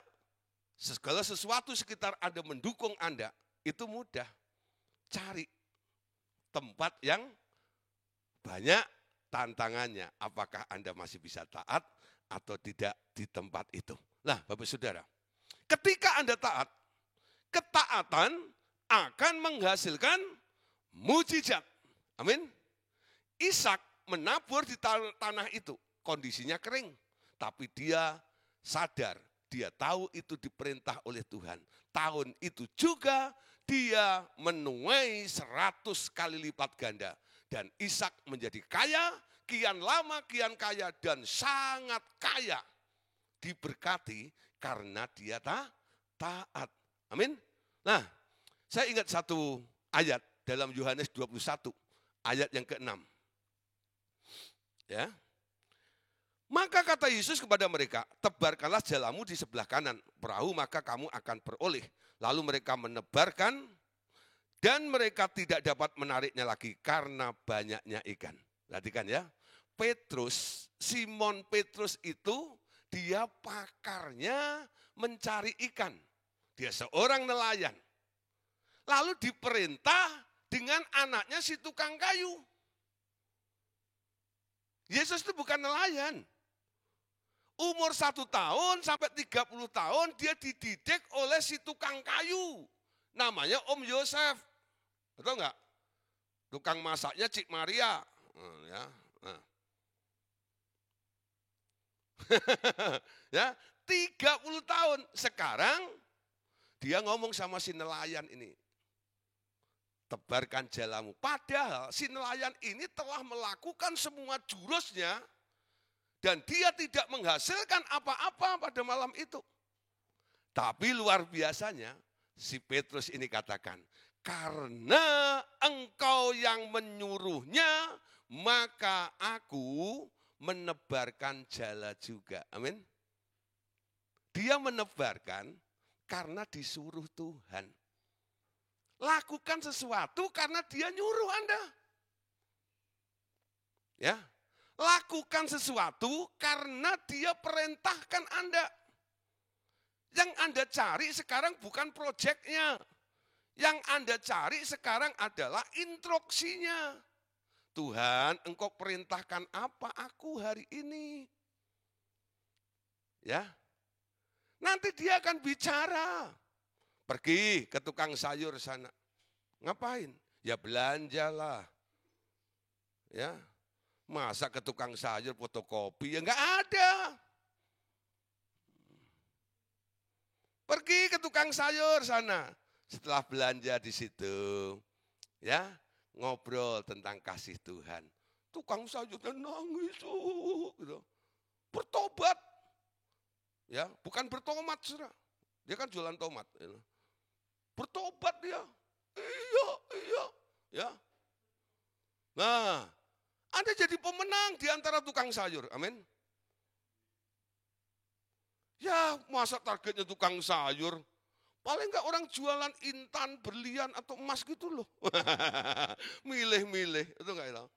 segala sesuatu sekitar Anda mendukung Anda, itu mudah. Cari tempat yang banyak tantangannya. Apakah Anda masih bisa taat atau tidak di tempat itu. Nah, Bapak Saudara, ketika Anda taat, ketaatan akan menghasilkan mujizat. Amin. Ishak menabur di tanah itu, kondisinya kering. Tapi dia sadar, dia tahu itu diperintah oleh Tuhan. Tahun itu juga dia menuai 100 kali lipat ganda. Dan Ishak menjadi kaya, kian lama kian kaya dan sangat kaya. Diberkati karena dia taat. Amin. Nah, saya ingat satu ayat dalam Yohanes 21, ayat yang ke-6. Ya. Maka kata Yesus kepada mereka, tebarkanlah jalamu di sebelah kanan perahu, maka kamu akan beroleh. Lalu mereka menebarkan dan mereka tidak dapat menariknya lagi karena banyaknya ikan. Perhatikan ya, Petrus, Simon Petrus itu dia pakarnya mencari ikan. Dia seorang nelayan. Lalu diperintah dengan anaknya si tukang kayu. Yesus itu bukan nelayan. Umur 1 tahun sampai 30 tahun dia dididik oleh si tukang kayu. Namanya Om Yosef. Betul enggak? Tukang masaknya Cik Maria. Ya. Nah. Ya, 30 tahun. Sekarang dia ngomong sama si nelayan ini. Tebarkan jalamu. Padahal si nelayan ini telah melakukan semua jurusnya. Dan dia tidak menghasilkan apa-apa pada malam itu. Tapi luar biasanya si Petrus ini katakan, karena engkau yang menyuruhnya, maka aku menebarkan jala juga. Amin. Dia menebarkan karena disuruh Tuhan. Lakukan sesuatu karena dia nyuruh Anda. Ya. Lakukan sesuatu karena dia perintahkan Anda. Yang Anda cari sekarang bukan proyeknya. Yang Anda cari sekarang adalah instruksinya. Tuhan, engkau perintahkan apa aku hari ini? Ya. Nanti dia akan bicara. Pergi ke tukang sayur sana. Ngapain? Ya belanjalah. Ya. Masa ke tukang sayur fotokopi? Ya enggak ada. Pergi ke tukang sayur sana. Setelah belanja di situ, ya ngobrol tentang kasih Tuhan. Tukang sayurnya nangis, gitu. Bertobat. Ya, bukan bertomat, saudara. Dia kan jualan tomat. Gitu. Bertobat dia. Iya. Ya. Nah, Anda jadi pemenang di antara tukang sayur. Amin. Ya, masa targetnya tukang sayur? Paling enggak orang jualan intan, berlian, atau emas gitu loh. Milih-milih, itu enggak tahu.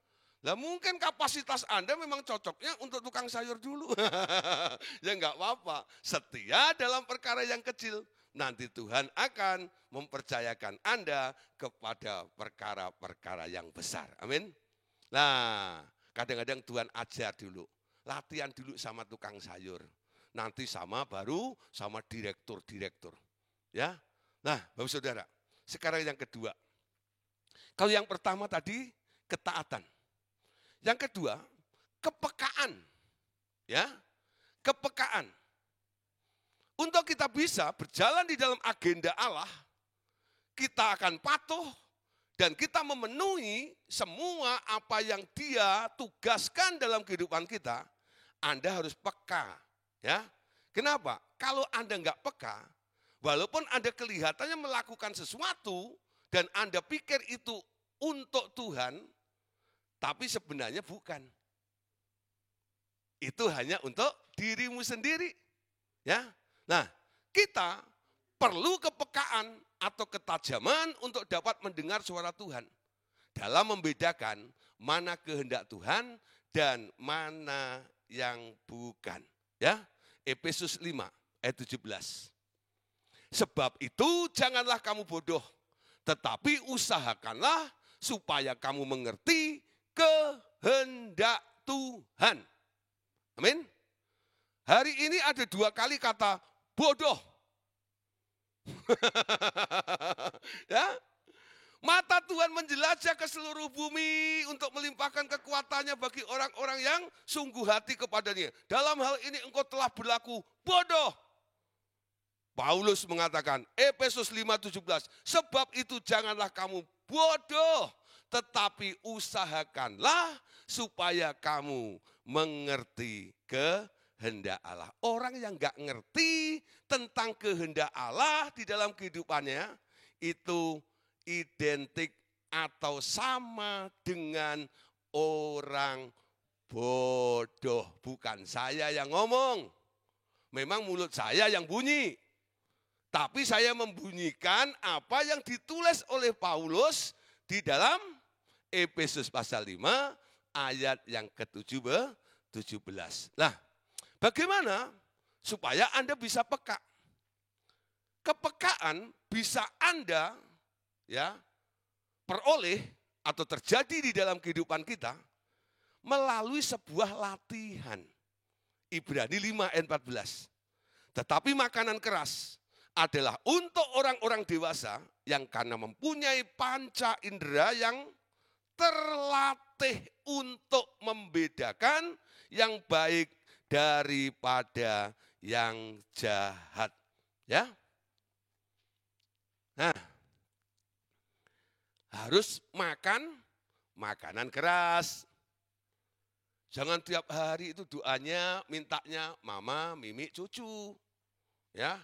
Lah mungkin kapasitas Anda memang cocoknya untuk tukang sayur dulu. Ya enggak apa-apa. Setia dalam perkara yang kecil. Nanti Tuhan akan mempercayakan Anda kepada perkara-perkara yang besar. Amin. Nah, kadang-kadang Tuhan ajar dulu. Latihan dulu sama tukang sayur. Nanti baru sama direktur-direktur. Ya. Nah, Bapak Saudara, sekarang yang kedua. Kalau yang pertama tadi ketaatan. Yang kedua, kepekaan. Ya. Kepekaan. Untuk kita bisa berjalan di dalam agenda Allah, kita akan patuh dan kita memenuhi semua apa yang Dia tugaskan dalam kehidupan kita. Anda harus peka. Ya, kenapa? Kalau Anda enggak peka, walaupun Anda kelihatannya melakukan sesuatu dan Anda pikir itu untuk Tuhan, tapi sebenarnya bukan. Itu hanya untuk dirimu sendiri. Ya. Nah, kita perlu kepekaan atau ketajaman untuk dapat mendengar suara Tuhan dalam membedakan mana kehendak Tuhan dan mana yang bukan. Ya, Efesus 5 ayat 17. Sebab itu janganlah kamu bodoh, tetapi usahakanlah supaya kamu mengerti kehendak Tuhan. Amin. Hari ini ada 2 kali kata bodoh. Ya. Mata Tuhan menjelajah ke seluruh bumi untuk melimpahkan kekuatannya bagi orang-orang yang sungguh hati kepadanya. Dalam hal ini engkau telah berlaku bodoh. Paulus mengatakan, Efesus 5:17, sebab itu janganlah kamu bodoh, tetapi usahakanlah supaya kamu mengerti kehendak Allah. Orang yang enggak ngerti tentang kehendak Allah di dalam kehidupannya, itu identik atau sama dengan orang bodoh. Bukan saya yang ngomong, memang mulut saya yang bunyi. Tapi saya membunyikan apa yang ditulis oleh Paulus di dalam Efesus pasal 5 ayat yang ke-17. Nah, bagaimana supaya Anda bisa peka? Kepekaan bisa Anda peroleh atau terjadi di dalam kehidupan kita melalui sebuah latihan. Ibrani 5 ayat 14. Tetapi makanan keras adalah untuk orang-orang dewasa yang karena mempunyai panca indera yang terlatih untuk membedakan yang baik daripada yang jahat. Ya. Nah, harus makan makanan keras. Jangan tiap hari itu doanya, mintanya mama, mimi, cucu. Ya.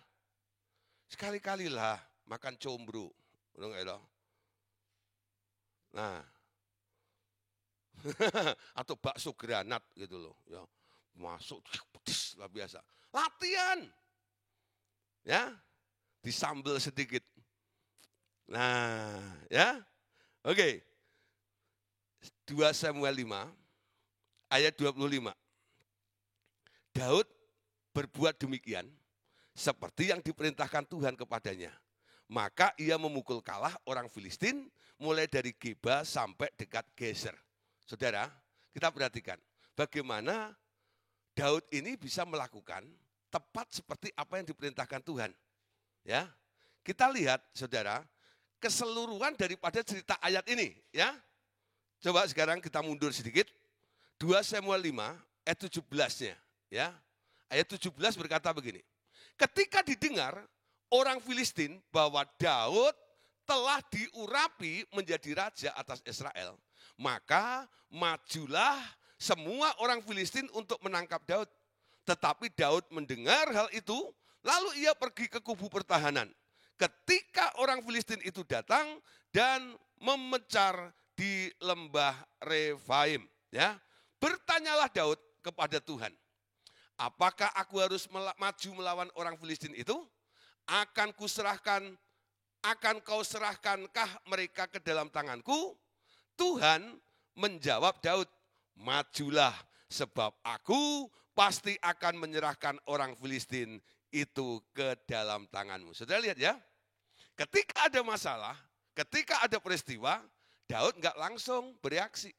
Sekali-kalilah makan combro. Nah. Atau bakso granat gitu loh, ya. Masuk pedes lah biasa. Latihan. Ya. Disambel sedikit. Nah, ya. Oke. 2 Samuel 5 ayat 25. Daud berbuat demikian seperti yang diperintahkan Tuhan kepadanya. Maka ia memukul kalah orang Filistin mulai dari Geba sampai dekat Geser. Saudara, kita perhatikan bagaimana Daud ini bisa melakukan tepat seperti apa yang diperintahkan Tuhan. Ya, kita lihat, saudara, keseluruhan daripada cerita ayat ini. Ya, coba sekarang kita mundur sedikit. 2 Samuel 5 ayat 17-nya. Ya, ayat 17 berkata begini. Ketika didengar orang Filistin bahwa Daud telah diurapi menjadi raja atas Israel, maka majulah semua orang Filistin untuk menangkap Daud. Tetapi Daud mendengar hal itu, lalu ia pergi ke kubu pertahanan. Ketika orang Filistin itu datang dan memencar di lembah Refaim, ya, bertanyalah Daud kepada Tuhan, apakah aku harus maju melawan orang Filistin itu? Akan kau serahkankah mereka ke dalam tanganku? Tuhan menjawab Daud, majulah, sebab aku pasti akan menyerahkan orang Filistin itu ke dalam tanganmu. Saudara lihat ya, ketika ada masalah, ketika ada peristiwa, Daud enggak langsung bereaksi.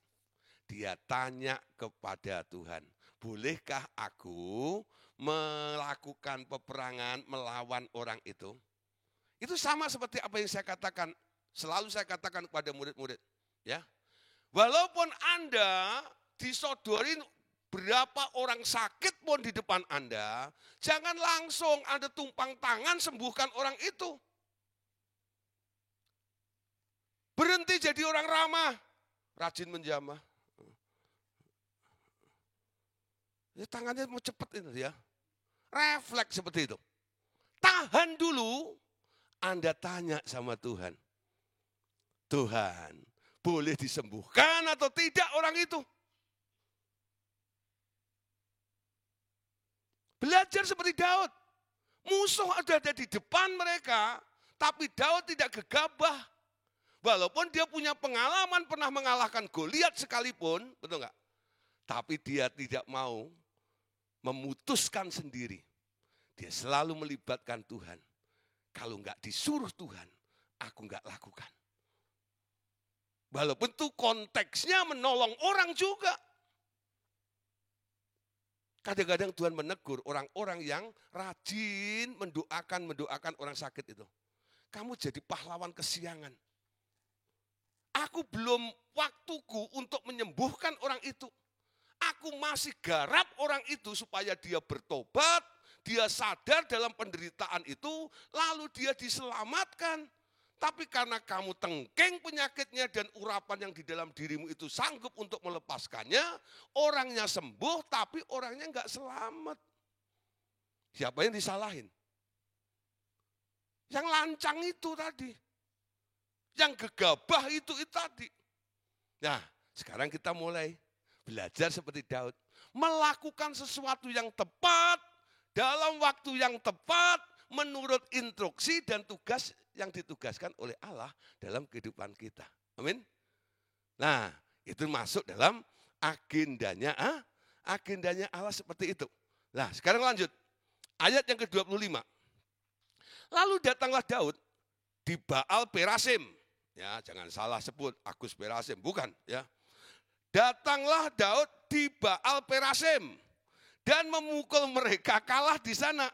Dia tanya kepada Tuhan, bolehkah aku melakukan peperangan melawan orang itu? Itu sama seperti apa yang saya katakan, selalu saya katakan kepada murid-murid. Ya, walaupun Anda disodorin berapa orang sakit pun di depan Anda, jangan langsung Anda tumpang tangan sembuhkan orang itu. Berhenti jadi orang ramah, rajin menjamah. Ya, tangannya mau cepat itu ya. Refleks seperti itu. Tahan dulu, Anda tanya sama Tuhan. Tuhan, boleh disembuhkan atau tidak orang itu? Belajar seperti Daud. Musuh ada di depan mereka, tapi Daud tidak gegabah. Walaupun dia punya pengalaman pernah mengalahkan Goliat sekalipun, betul enggak? Tapi dia tidak mau memutuskan sendiri. Dia selalu melibatkan Tuhan. Kalau enggak disuruh Tuhan, aku enggak lakukan. Walaupun itu konteksnya menolong orang juga. Kadang-kadang Tuhan menegur orang-orang yang rajin mendoakan orang sakit itu. Kamu jadi pahlawan kesiangan. Aku belum waktuku untuk menyembuhkan orang itu. Aku masih garap orang itu supaya dia bertobat, dia sadar dalam penderitaan itu, lalu dia diselamatkan. Tapi karena kamu tengking penyakitnya dan urapan yang di dalam dirimu itu sanggup untuk melepaskannya, orangnya sembuh tapi orangnya enggak selamat. Siapa yang disalahin? Yang lancang itu tadi. Yang gegabah itu tadi. Nah, sekarang kita mulai belajar seperti Daud. Melakukan sesuatu yang tepat, dalam waktu yang tepat, menurut instruksi dan tugas yang ditugaskan oleh Allah dalam kehidupan kita. Amin. Nah, itu masuk dalam agendanya Allah seperti itu. Nah, sekarang lanjut. Ayat yang ke-25. Lalu datanglah Daud di Baal Perasim. Ya, jangan salah sebut Agus Perasim, bukan ya. Datanglah Daud di Baal Perasim dan memukul mereka kalah di sana.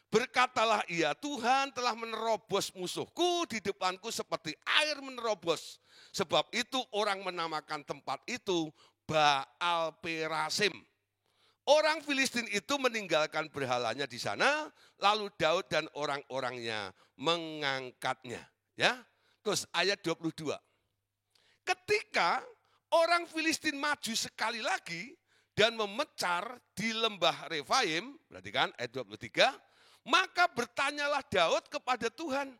Berkatalah ia, Tuhan telah menerobos musuhku di depanku seperti air menerobos. Sebab itu orang menamakan tempat itu Baal Perasim. Orang Filistin itu meninggalkan berhalanya di sana, lalu Daud dan orang-orangnya mengangkatnya. Ya, terus ayat 22. Ketika orang Filistin maju sekali lagi dan memecar di lembah Refaim, perhatikan ayat 23, maka bertanyalah Daud kepada Tuhan.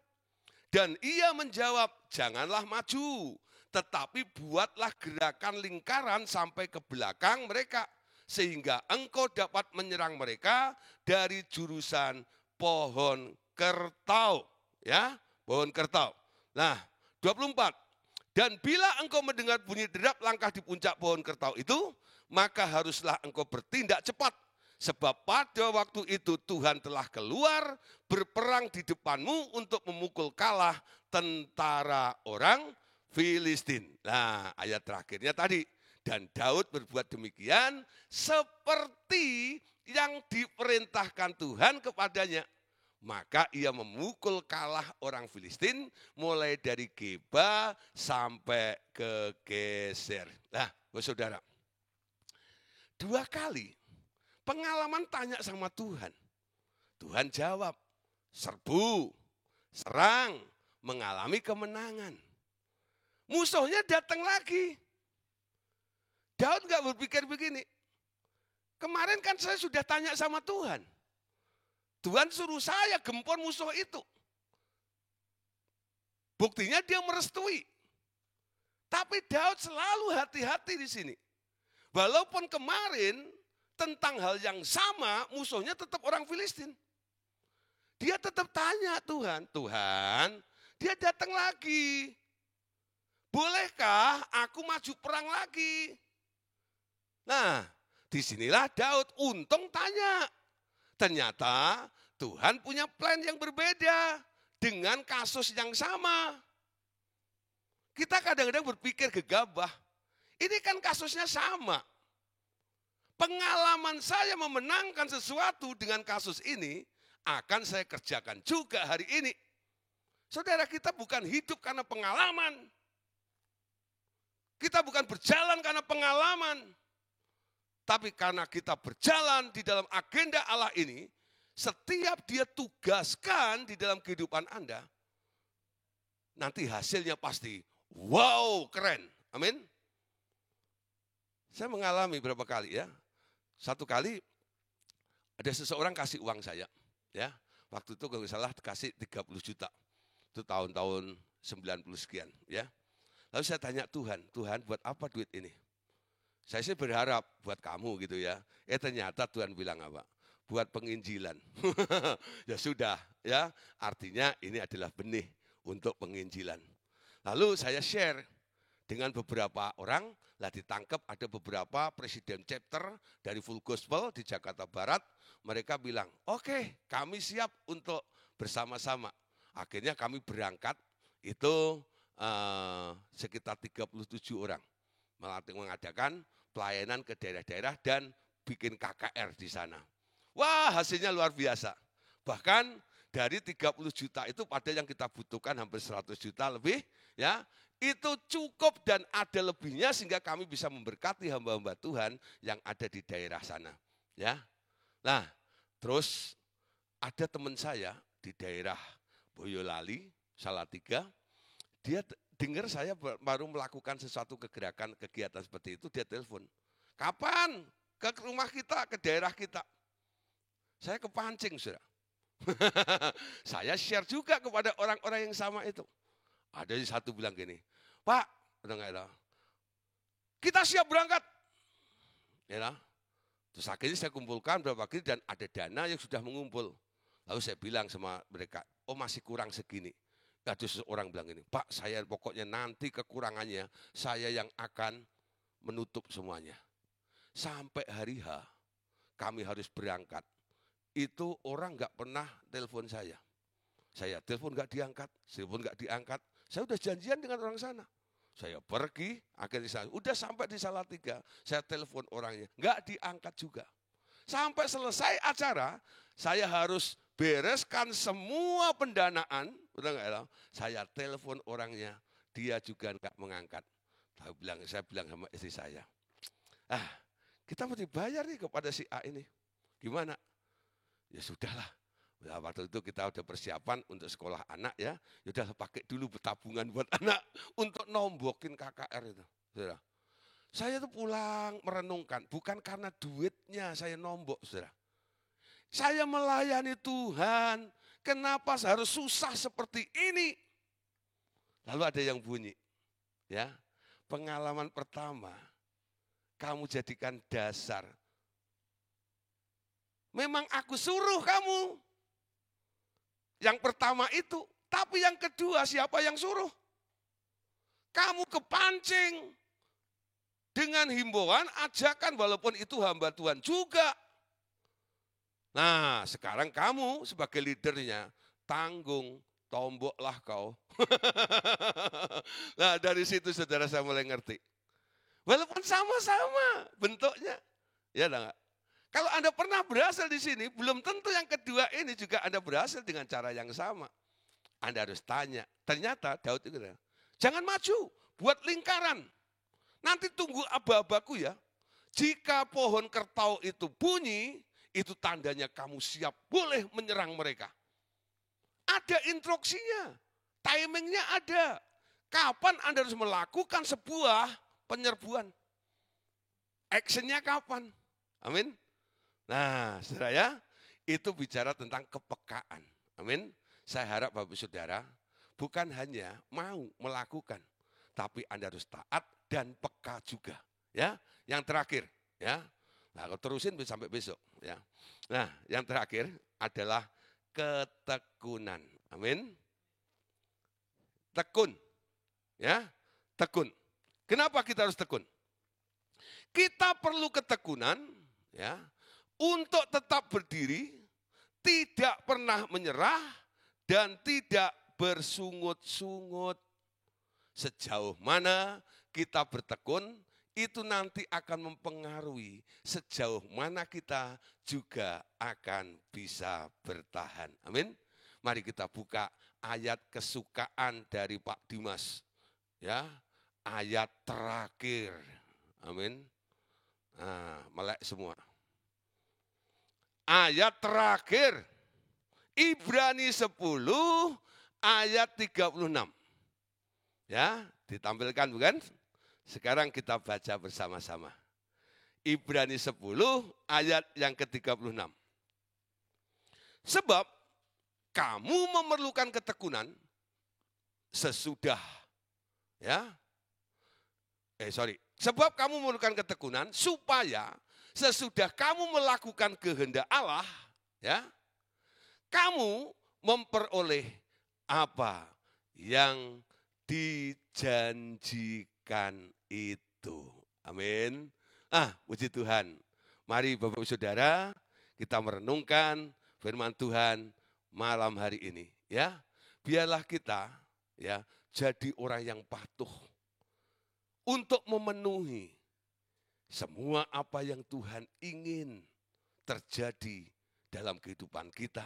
Dan ia menjawab, janganlah maju, tetapi buatlah gerakan lingkaran sampai ke belakang mereka, sehingga engkau dapat menyerang mereka dari jurusan pohon kertau. Ya, pohon kertau. Nah, 24. Dan bila engkau mendengar bunyi derap langkah di puncak pohon kertau itu, maka haruslah engkau bertindak cepat. Sebab pada waktu itu Tuhan telah keluar berperang di depanmu untuk memukul kalah tentara orang Filistin. Nah, ayat terakhirnya tadi. Dan Daud berbuat demikian seperti yang diperintahkan Tuhan kepadanya. Maka ia memukul kalah orang Filistin mulai dari Geba sampai ke Geser. Nah, saudara, 2 kali pengalaman tanya sama Tuhan. Tuhan jawab, serbu, serang, mengalami kemenangan. Musuhnya datang lagi. Daud gak berpikir begini, kemarin kan saya sudah tanya sama Tuhan. Tuhan suruh saya gempur musuh itu. Buktinya dia merestui. Tapi Daud selalu hati-hati di sini. Walaupun kemarin tentang hal yang sama, musuhnya tetap orang Filistin. Dia tetap tanya Tuhan, Tuhan, dia datang lagi. Bolehkah aku maju perang lagi? Nah, disinilah Daud untung tanya. Ternyata Tuhan punya plan yang berbeda dengan kasus yang sama. Kita kadang-kadang berpikir gegabah. Ini kan kasusnya sama. Pengalaman saya memenangkan sesuatu dengan kasus ini akan saya kerjakan juga hari ini. Saudara, kita bukan hidup karena pengalaman. Kita bukan berjalan karena pengalaman. Tapi karena kita berjalan di dalam agenda Allah ini, setiap dia tugaskan di dalam kehidupan Anda, nanti hasilnya pasti wow, keren. Amin. Saya mengalami berapa kali ya. Satu kali ada seseorang kasih uang saya. Ya, waktu itu kalau salah kasih 30 juta. Itu tahun-tahun 90 sekian. Ya. Lalu saya tanya Tuhan, Tuhan buat apa duit ini? Saya sih berharap buat kamu gitu ya. Ternyata Tuhan bilang apa? buat penginjilan. Ya sudah, ya. Artinya ini adalah benih untuk penginjilan. Lalu saya share dengan beberapa orang, lah ditangkap ada beberapa presiden chapter dari Full Gospel di Jakarta Barat. Mereka bilang, oke, kami siap untuk bersama-sama. Akhirnya kami berangkat, itu sekitar 37 orang. Mengadakan pelayanan ke daerah-daerah dan bikin KKR di sana. Wah, hasilnya luar biasa. Bahkan dari 30 juta itu pada yang kita butuhkan hampir 100 juta lebih, ya. Itu cukup dan ada lebihnya sehingga kami bisa memberkati hamba-hamba Tuhan yang ada di daerah sana, ya. Nah, terus ada teman saya di daerah Boyolali, Salatiga, dia dengar saya baru melakukan sesuatu kegiatan seperti itu, dia telepon. Kapan ke rumah kita, ke daerah kita? Saya kepancing, saudara. Saya share juga kepada orang-orang yang sama itu. Ada satu bilang gini, Pak, kita siap berangkat. Ya, terus akhirnya saya kumpulkan berapa kali dan ada dana yang sudah mengumpul. Lalu saya bilang sama mereka, oh masih kurang segini. Ada seseorang bilang gini, Pak, saya pokoknya nanti kekurangannya saya yang akan menutup semuanya. Sampai hari H, kami harus berangkat. Itu orang nggak pernah telepon saya. Saya telepon nggak diangkat, telepon nggak diangkat. Saya udah janjian dengan orang sana. Saya pergi, akhirnya saya udah sampai di Salatiga. Saya telepon orangnya, nggak diangkat juga. Sampai selesai acara, saya harus bereskan semua pendanaan. Udah nggak tahu? Saya telepon orangnya, dia juga nggak mengangkat. Saya bilang sama istri saya, kita mau dibayar nih kepada si A ini. Gimana? Ya sudahlah. Nah, waktu itu kita udah persiapan untuk sekolah anak ya. Udah pakai dulu tabungan buat anak untuk nombokin KKR itu. Saudara. Saya tuh pulang merenungkan, bukan karena duitnya saya nombok, saudara. Saya melayani Tuhan, kenapa harus susah seperti ini? Lalu ada yang bunyi, ya. Pengalaman pertama, kamu jadikan dasar. Memang aku suruh kamu. Yang pertama itu, tapi yang kedua siapa yang suruh? Kamu kepancing dengan himbauan, ajakan walaupun itu hamba Tuhan juga. Nah, sekarang kamu sebagai leadernya tanggung, tomboklah kau. Nah, dari situ saudara saya mulai ngerti. Walaupun sama-sama bentuknya, ya enggak? Kalau Anda pernah berhasil di sini, belum tentu yang kedua ini juga Anda berhasil dengan cara yang sama. Anda harus tanya. Ternyata Daud itu, jangan maju, buat lingkaran. Nanti tunggu aba-abaku ya. Jika pohon kertau itu bunyi, itu tandanya kamu siap boleh menyerang mereka. Ada instruksinya, timingnya ada. Kapan Anda harus melakukan sebuah penyerbuan? Actionnya kapan? Amin. Nah, saudara ya, itu bicara tentang kepekaan. Amin. Saya harap Bapak Saudara bukan hanya mau melakukan, tapi Anda harus taat dan peka juga. Ya, yang terakhir, ya. Nah, kalau terusin sampai besok, ya. Nah, yang terakhir adalah ketekunan. Amin. Tekun. Ya, tekun. Kenapa kita harus tekun? Kita perlu ketekunan, ya. Untuk tetap berdiri, tidak pernah menyerah, dan tidak bersungut-sungut. Sejauh mana kita bertekun, itu nanti akan mempengaruhi sejauh mana kita juga akan bisa bertahan. Amin. Mari kita buka ayat kesukaan dari Pak Dimas. Ya, ayat terakhir. Amin. Nah, melek semua. Ayat terakhir, Ibrani 10 ayat 36. Ya, ditampilkan bukan? Sekarang kita baca bersama-sama. Ibrani 10 ayat yang ke-36. Sebab kamu memerlukan ketekunan sesudah. Ya. Sebab kamu memerlukan ketekunan supaya sesudah kamu melakukan kehendak Allah, ya, kamu memperoleh apa yang dijanjikan itu. Amin. Puji Tuhan. Mari Bapak Ibu Saudara, kita merenungkan firman Tuhan malam hari ini, ya. Biarlah kita, ya, jadi orang yang patuh untuk memenuhi semua apa yang Tuhan ingin terjadi dalam kehidupan kita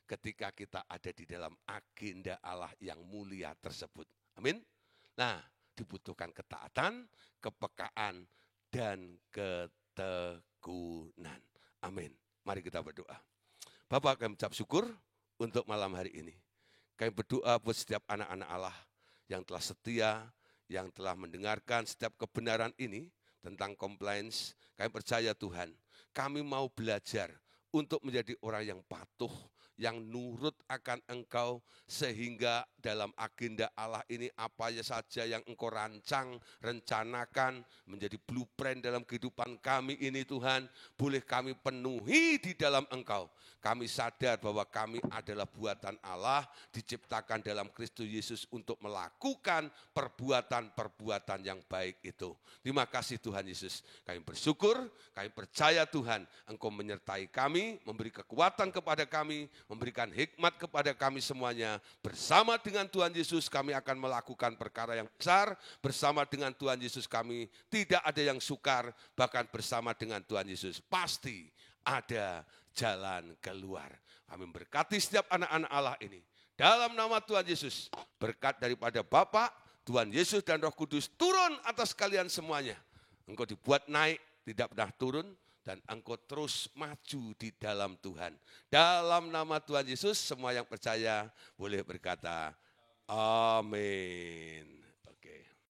ketika kita ada di dalam agenda Allah yang mulia tersebut. Amin. Nah, dibutuhkan ketaatan, kepekaan, dan ketekunan. Amin. Mari kita berdoa. Bapak, kami ucap syukur untuk malam hari ini. Kami berdoa buat setiap anak-anak Allah yang telah setia, yang telah mendengarkan setiap kebenaran ini tentang compliance. Kami percaya Tuhan, kami mau belajar untuk menjadi orang yang patuh, yang nurut akan Engkau, sehingga dalam agenda Allah ini apa saja yang Engkau rancang, rencanakan, menjadi blueprint dalam kehidupan kami ini Tuhan, boleh kami penuhi di dalam Engkau. Kami sadar bahwa kami adalah buatan Allah, diciptakan dalam Kristus Yesus untuk melakukan perbuatan-perbuatan yang baik itu. Terima kasih Tuhan Yesus. Kami bersyukur, kami percaya Tuhan, Engkau menyertai kami, memberi kekuatan kepada kami, memberikan hikmat kepada kami semuanya. Bersama dengan Tuhan Yesus kami akan melakukan perkara yang besar. Bersama dengan Tuhan Yesus kami tidak ada yang sukar. Bahkan bersama dengan Tuhan Yesus pasti ada jalan keluar. Kami berkati setiap anak-anak Allah ini. Dalam nama Tuhan Yesus, berkat daripada Bapa, Tuhan Yesus dan Roh Kudus turun atas kalian semuanya. Engkau dibuat naik, tidak pernah turun, dan engkau terus maju di dalam Tuhan. Dalam nama Tuhan Yesus, semua yang percaya boleh berkata, amin.